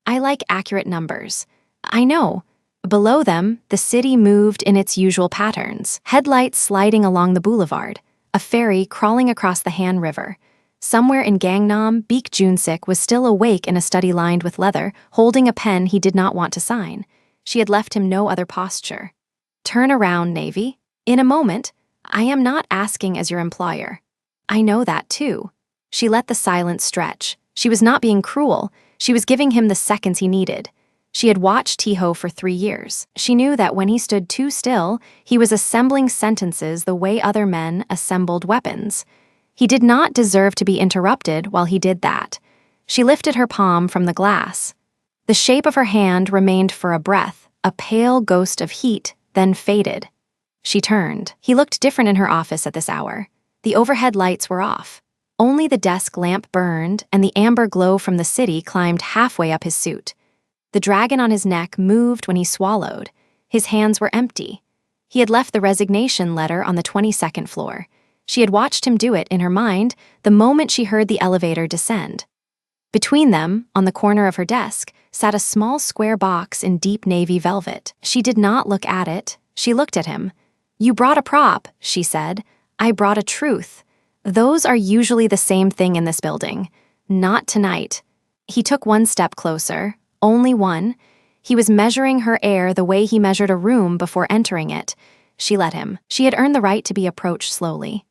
"I like accurate numbers." "I know." Below them, the city moved in its usual patterns, headlights sliding along the boulevard, a ferry crawling across the Han River. Somewhere in Gangnam, Baek Junsik was still awake in a study lined with leather, holding a pen he did not want to sign. She had left him no other posture. "Turn around, Navy." "In a moment. I am not asking as your employer." "I know that, too." She let the silence stretch. She was not being cruel. She was giving him the seconds he needed. She had watched Tae-ho for 3 years. She knew that when he stood too still, he was assembling sentences the way other men assembled weapons. He did not deserve to be interrupted while he did that. She lifted her palm from the glass. The shape of her hand remained for a breath, a pale ghost of heat, then faded. She turned. He looked different in her office at this hour. The overhead lights were off. Only the desk lamp burned, and the amber glow from the city climbed halfway up his suit. The dragon on his neck moved when he swallowed. His hands were empty. He had left the resignation letter on the 22nd floor. She had watched him do it in her mind the moment she heard the elevator descend. Between them, on the corner of her desk, sat a small square box in deep navy velvet. She did not look at it. She looked at him. "You brought a prop," she said. "I brought a truth. Those are usually the same thing in this building. Not tonight." He took 1 step closer, only one. He was measuring her air the way he measured a room before entering it. She let him. She had earned the right to be approached slowly.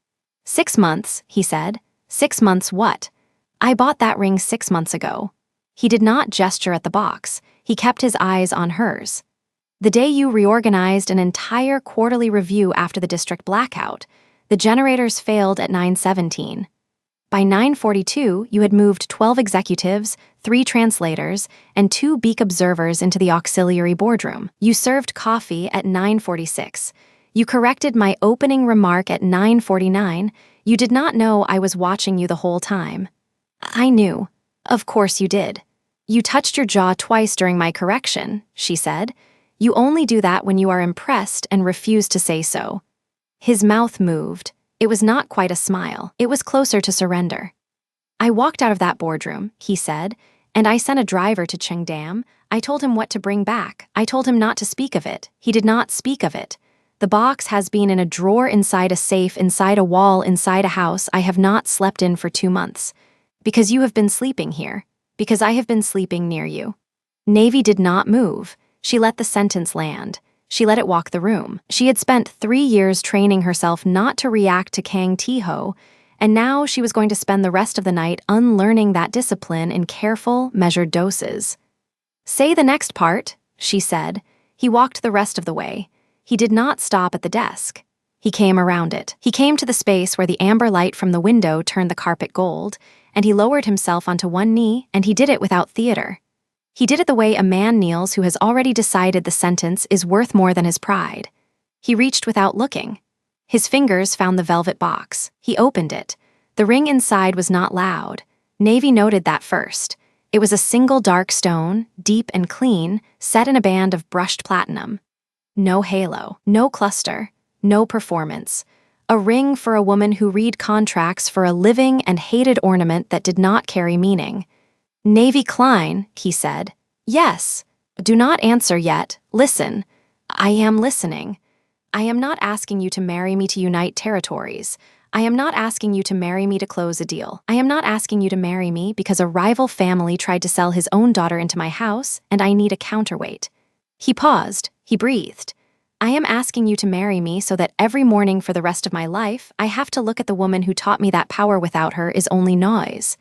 6 months, he said. 6 months what? "I bought that ring 6 months ago." He did not gesture at the box. He kept his eyes on hers. "The day you reorganized an entire quarterly review after the district blackout. The generators failed at 9:17. By 9:42, you had moved 12 executives, 3 translators, and 2 beak observers into the auxiliary boardroom. You served coffee at 9:46. You corrected my opening remark at 9:49. You did not know I was watching you the whole time. I knew. Of course you did. You touched your jaw twice during my correction, she said. You only do that when you are impressed and refuse to say so. His mouth moved. It was not quite a smile. It was closer to surrender. I walked out of that boardroom, he said, and I sent a driver to Chengdam. I told him what to bring back. I told him not to speak of it. He did not speak of it. The box has been in a drawer inside a safe, inside a wall, inside a house I have not slept in for 2 months. Because you have been sleeping here. Because I have been sleeping near you. Navy did not move. She let the sentence land. She let it walk the room. She had spent 3 years training herself not to react to Kang Tae-ho, and now she was going to spend the rest of the night unlearning that discipline in careful, measured doses. Say the next part, she said. He walked the rest of the way. He did not stop at the desk. He came around it. He came to the space where the amber light from the window turned the carpet gold, and he lowered himself onto one knee, and he did it without theater. He did it the way a man kneels who has already decided the sentence is worth more than his pride. He reached without looking. His fingers found the velvet box. He opened it. The ring inside was not loud. Navy noted that first. It was a single dark stone, deep and clean, set in a band of brushed platinum. No halo, no cluster, no performance. A ring for a woman who read contracts for a living and hated ornament that did not carry meaning. Navy Klein, he said. Yes. Do not answer yet. Listen. I am listening. I am not asking you to marry me to unite territories. I am not asking you to marry me to close a deal. I am not asking you to marry me because a rival family tried to sell his own daughter into my house, and I need a counterweight. He paused. He breathed. I am asking you to marry me so that every morning for the rest of my life, I have to look at the woman who taught me that power without her is only noise.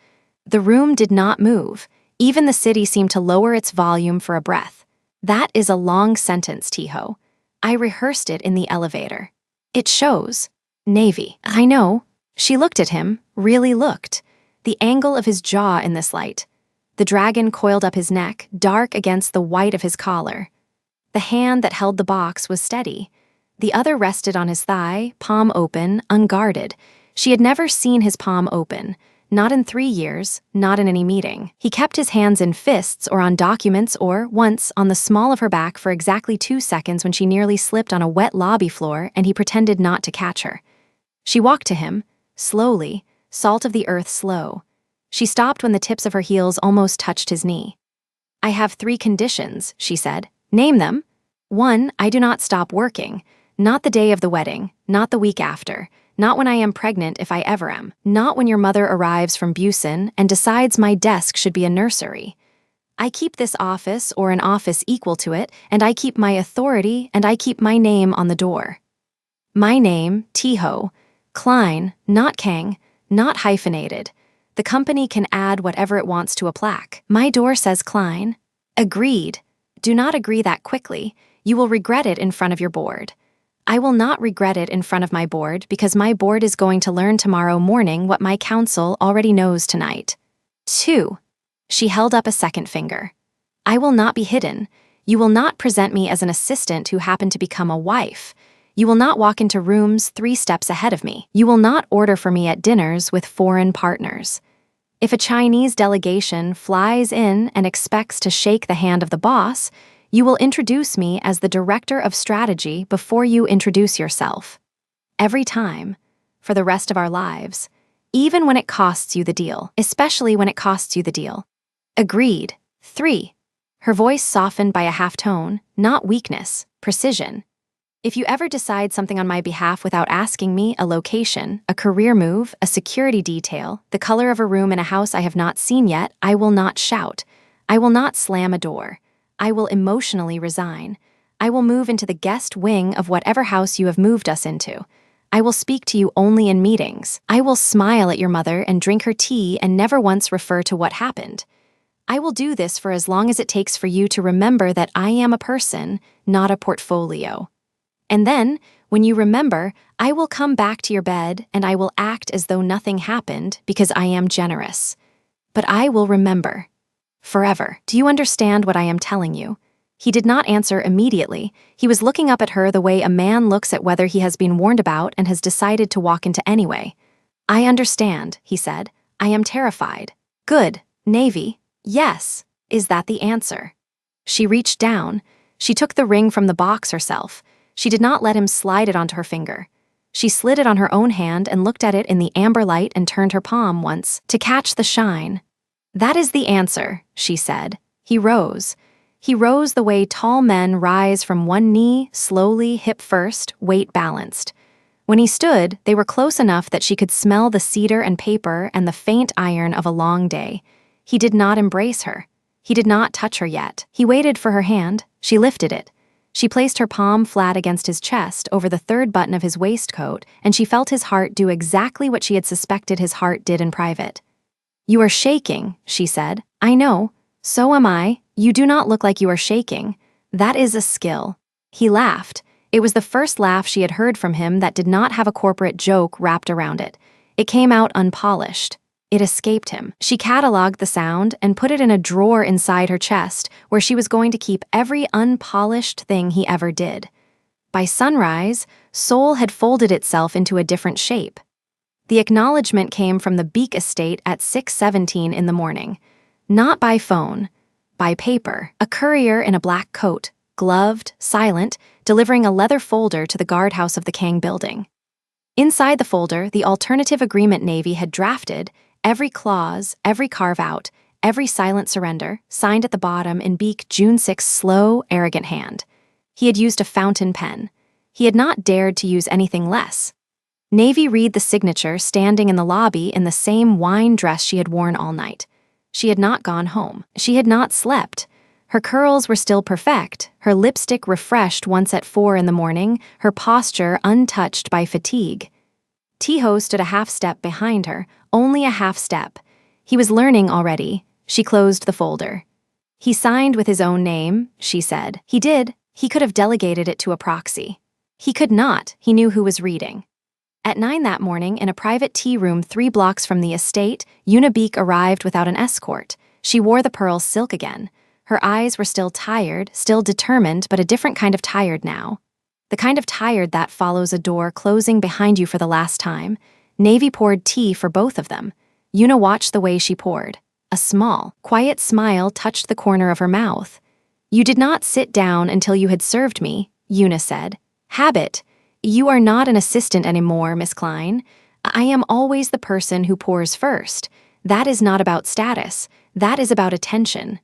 The room did not move. Even the city seemed to lower its volume for a breath. That is a long sentence, Tae-ho. I rehearsed it in the elevator. It shows. Navy. I know. She looked at him, really looked. The angle of his jaw in this light. The dragon coiled up his neck, dark against the white of his collar. The hand that held the box was steady. The other rested on his thigh, palm open, unguarded. She had never seen his palm open. Not in 3 years, not in any meeting. He kept his hands in fists or on documents or, once, on the small of her back for exactly 2 seconds when she nearly slipped on a wet lobby floor and he pretended not to catch her. She walked to him, slowly, salt of the earth slow. She stopped when the tips of her heels almost touched his knee. I have 3 conditions, she said. Name them. 1, I do not stop working. Not the day of the wedding, not the week after. Not when I am pregnant if I ever am. Not when your mother arrives from Busan and decides my desk should be a nursery. I keep this office or an office equal to it, and I keep my authority and I keep my name on the door. My name, Tae-ho, Klein, not Kang, not hyphenated. The company can add whatever it wants to a plaque. My door says Klein. Agreed. Do not agree that quickly. You will regret it in front of your board. I will not regret it in front of my board because my board is going to learn tomorrow morning what my council already knows tonight. 2. She held up a second finger. I will not be hidden. You will not present me as an assistant who happened to become a wife. You will not walk into rooms 3 steps ahead of me. You will not order for me at dinners with foreign partners. If a Chinese delegation flies in and expects to shake the hand of the boss, you will introduce me as the director of strategy before you introduce yourself. Every time, for the rest of our lives, even when it costs you the deal, especially when it costs you the deal. Agreed. 3. Her voice softened by a half tone, not weakness, precision. If you ever decide something on my behalf without asking me, a location, a career move, a security detail, the color of a room in a house I have not seen yet, I will not shout. I will not slam a door. I will emotionally resign. I will move into the guest wing of whatever house you have moved us into. I will speak to you only in meetings. I will smile at your mother and drink her tea and never once refer to what happened. I will do this for as long as it takes for you to remember that I am a person, not a portfolio. And then, when you remember, I will come back to your bed and I will act as though nothing happened because I am generous. But I will remember. Forever. Do you understand what I am telling you? He did not answer immediately. He was looking up at her the way a man looks at whether he has been warned about and has decided to walk into anyway. I understand, he said. I am terrified. Good. Navy. Yes. Is that the answer? She reached down. She took the ring from the box herself. She did not let him slide it onto her finger. She slid it on her own hand and looked at it in the amber light and turned her palm once to catch the shine. That is the answer, she said. He rose. He rose the way tall men rise from one knee, slowly, hip first, weight balanced. When he stood, they were close enough that she could smell the cedar and paper and the faint iron of a long day. He did not embrace her. He did not touch her yet. He waited for her hand. She lifted it. She placed her palm flat against his chest over the third button of his waistcoat, and she felt his heart do exactly what she had suspected his heart did in private. You are shaking, she said. I know. So am I. You do not look like you are shaking. That is a skill. He laughed. It was the first laugh she had heard from him that did not have a corporate joke wrapped around it. It came out unpolished. It escaped him. She cataloged the sound and put it in a drawer inside her chest where she was going to keep every unpolished thing he ever did. By sunrise, Seoul had folded itself into a different shape. The acknowledgement came from the Beek estate at 6:17 in the morning. Not by phone, by paper. A courier in a black coat, gloved, silent, delivering a leather folder to the guardhouse of the Kang building. Inside the folder, the alternative agreement Navy had drafted, every clause, every carve-out, every silent surrender, signed at the bottom in Beek June 6's slow, arrogant hand. He had used a fountain pen. He had not dared to use anything less. Navy read the signature standing in the lobby in the same wine dress she had worn all night. She had not gone home. She had not slept. Her curls were still perfect, her lipstick refreshed once at 4 in the morning, her posture untouched by fatigue. Tiho stood a half step behind her, only a half step. He was learning already. She closed the folder. He signed with his own name, she said. He did. He could have delegated it to a proxy. He could not. He knew who was reading. At 9 that morning, in a private tea room 3 blocks from the estate, Una Beek arrived without an escort. She wore the pearl silk again. Her eyes were still tired, still determined, but a different kind of tired now. The kind of tired that follows a door closing behind you for the last time. Navy poured tea for both of them. Una watched the way she poured. A small, quiet smile touched the corner of her mouth. You did not sit down until you had served me, Una said. Habit. You are not an assistant anymore, Miss Klein. I am always the person who pours first. That is not about status. That is about attention.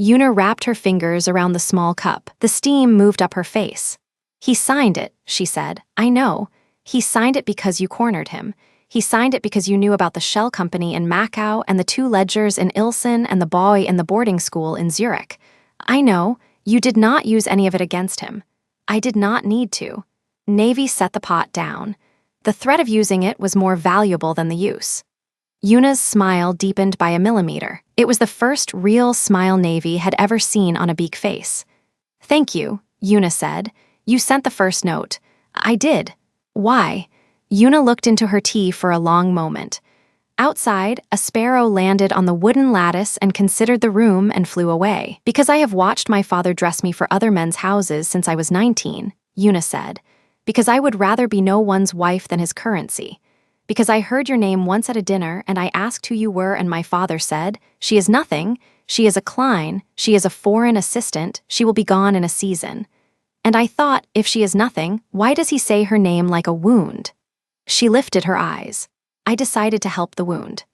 Una wrapped her fingers around the small cup. The steam moved up her face. He signed it, she said. I know. He signed it because you cornered him. He signed it because you knew about the shell company in Macau and the 2 ledgers in Ilsen and the boy in the boarding school in Zurich. I know. You did not use any of it against him. I did not need to. Navy set the pot down. The threat of using it was more valuable than the use. Una's smile deepened by a millimeter. It was the first real smile Navy had ever seen on a Beek face. Thank you, Una said. You sent the first note. I did. Why? Una looked into her tea for a long moment. Outside, a sparrow landed on the wooden lattice and considered the room and flew away. Because I have watched my father dress me for other men's houses since I was 19, Una said. Because I would rather be no one's wife than his currency. Because I heard your name once at a dinner and I asked who you were and my father said, she is nothing, she is a Klein, she is a foreign assistant, she will be gone in a season. And I thought, if she is nothing, why does he say her name like a wound? She lifted her eyes. I decided to help the wound.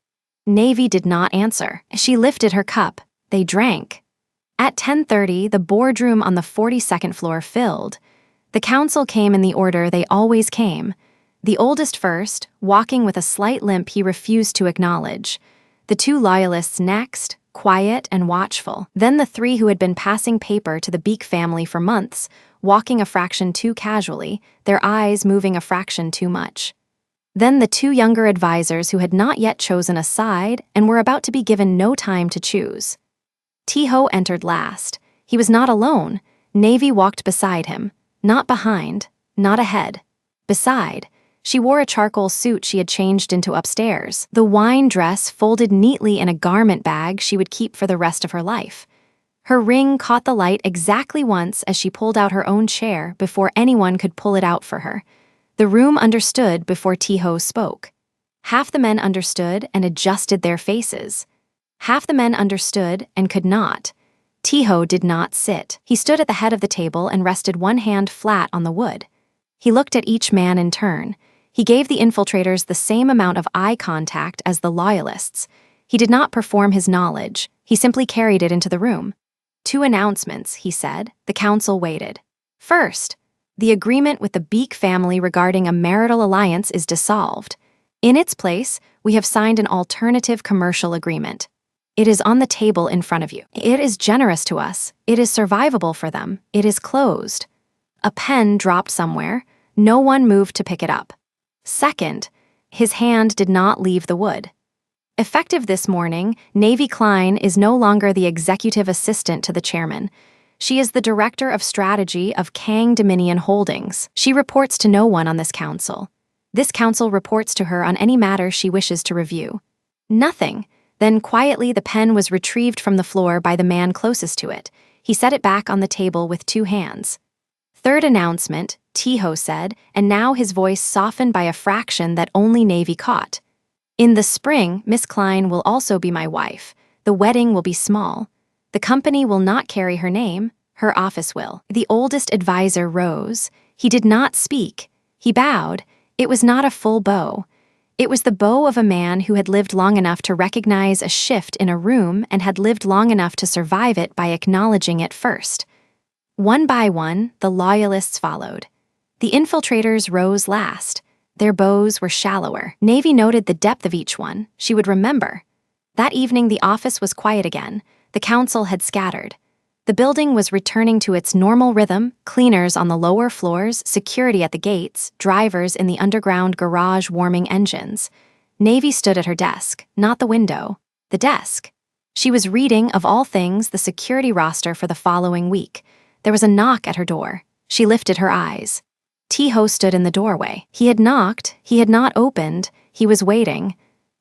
Navy did not answer. She lifted her cup. They drank. At 10:30, the boardroom on the 42nd floor filled. The council came in the order they always came. The oldest first, walking with a slight limp he refused to acknowledge. The 2 loyalists next, quiet and watchful. Then the 3 who had been passing paper to the Beek family for months, walking a fraction too casually, their eyes moving a fraction too much. Then the 2 younger advisors who had not yet chosen a side and were about to be given no time to choose. Tiho entered last. He was not alone. Navy walked beside him. Not behind, not ahead. Beside. She wore a charcoal suit she had changed into upstairs, the wine dress folded neatly in a garment bag she would keep for the rest of her life. Her ring caught the light exactly once as she pulled out her own chair before anyone could pull it out for her. The room understood before Tiho spoke. Half the men understood and adjusted their faces. Half the men understood and could not. Tiho did not sit. He stood at the head of the table and rested one hand flat on the wood. He looked at each man in turn. He gave the infiltrators the same amount of eye contact as the loyalists. He did not perform his knowledge. He simply carried it into the room. 2 announcements, he said. The council waited. First, the agreement with the Beek family regarding a marital alliance is dissolved. In its place, we have signed an alternative commercial agreement. It is on the table in front of you. It is generous to us. It is survivable for them. It is closed. A pen dropped somewhere. No one moved to pick it up. Second, his hand did not leave the wood. Effective this morning, Navy Klein is no longer the executive assistant to the chairman. She is the director of strategy of Kang Dominion Holdings. She reports to no one on this council. This council reports to her on any matter she wishes to review. Nothing. Then quietly the pen was retrieved from the floor by the man closest to it. He set it back on the table with 2 hands. Third announcement, Tiho said, and now his voice softened by a fraction that only Navy caught. In the spring, Miss Klein will also be my wife. The wedding will be small. The company will not carry her name. Her office will. The oldest advisor rose. He did not speak. He bowed. It was not a full bow. It was the bow of a man who had lived long enough to recognize a shift in a room and had lived long enough to survive it by acknowledging it first. One by one, the loyalists followed. The infiltrators rose last. Their bows were shallower. Navy noted the depth of each one. She would remember. That evening the office was quiet again. The council had scattered. The building was returning to its normal rhythm, cleaners on the lower floors, security at the gates, drivers in the underground garage warming engines. Navy stood at her desk, not the window, the desk. She was reading, of all things, the security roster for the following week. There was a knock at her door. She lifted her eyes. Tiho stood in the doorway. He had knocked. He had not opened. He was waiting.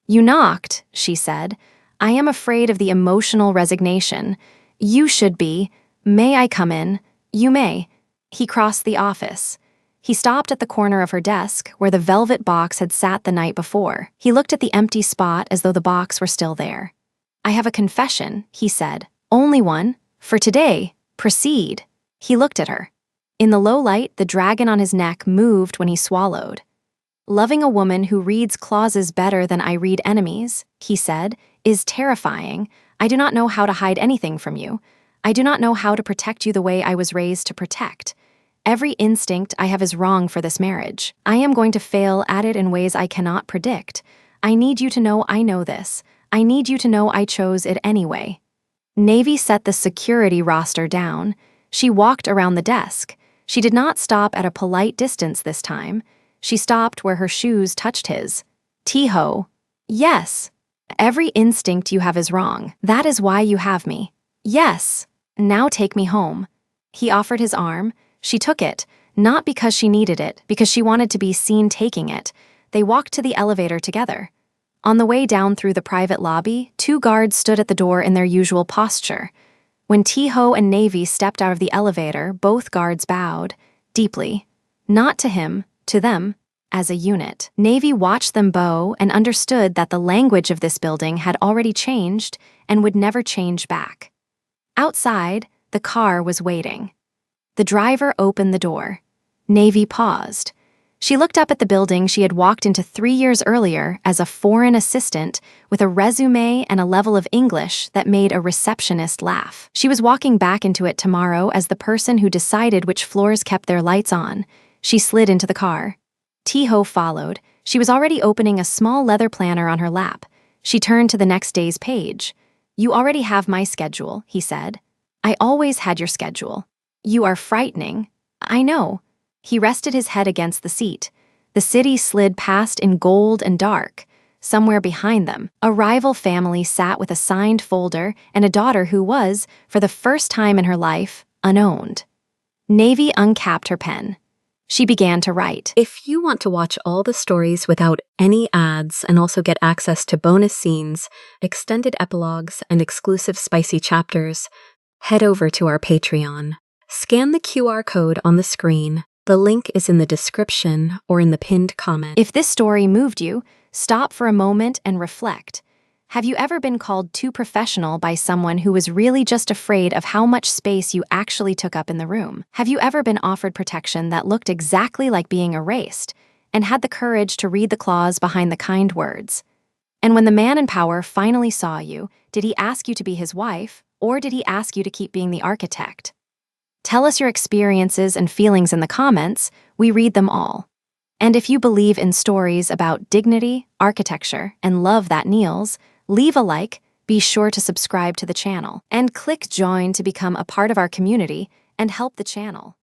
"You knocked," she said. "I am afraid of the emotional resignation. You should be. May I come in? You may." He crossed the office. He stopped at the corner of her desk, where the velvet box had sat the night before. He looked at the empty spot as though the box were still there. "I have a confession," he said. "Only one. For today. Proceed." He looked at her. In the low light, the dragon on his neck moved when he swallowed. "Loving a woman who reads clauses better than I read enemies," he said, "is terrifying. I do not know how to hide anything from you. I do not know how to protect you the way I was raised to protect. Every instinct I have is wrong for this marriage. I am going to fail at it in ways I cannot predict. I need you to know I know this. I need you to know I chose it anyway." Navy set the security roster down. She walked around the desk. She did not stop at a polite distance this time. She stopped where her shoes touched his. "Tiho." "Yes." "Every instinct you have is wrong. That is why you have me." "Yes." "Now take me home." He offered his arm. She took it, not because she needed it, because she wanted to be seen taking it. They walked to the elevator together. On the way down through the private lobby, 2 guards stood at the door in their usual posture. When Tiho and Navy stepped out of the elevator, both guards bowed, deeply. Not to him, to them, as a unit. Navy watched them bow and understood that the language of this building had already changed and would never change back. Outside, the car was waiting. The driver opened the door. Navy paused. She looked up at the building she had walked into 3 years earlier as a foreign assistant with a resume and a level of English that made a receptionist laugh. She was walking back into it tomorrow as the person who decided which floors kept their lights on. She slid into the car. Tiho followed. She was already opening a small leather planner on her lap. She turned to the next day's page. "You already have my schedule," he said. "I always had your schedule. You are frightening." "I know." He rested his head against the seat. The city slid past in gold and dark. Somewhere behind them, a rival family sat with a signed folder and a daughter who was, for the first time in her life, unowned. Navy uncapped her pen. She began to write. If you want to watch all the stories without any ads and also get access to bonus scenes, extended epilogues, and exclusive spicy chapters, head over to our Patreon. Scan the QR code on the screen. The link is in the description or in the pinned comment. If this story moved you, stop for a moment and reflect. Have you ever been called too professional by someone who was really just afraid of how much space you actually took up in the room? Have you ever been offered protection that looked exactly like being erased and had the courage to read the clause behind the kind words? And when the man in power finally saw you, did he ask you to be his wife, or did he ask you to keep being the architect? Tell us your experiences and feelings in the comments. We read them all. And if you believe in stories about dignity, architecture, and love that kneels, leave a like, be sure to subscribe to the channel, and click join to become a part of our community and help the channel.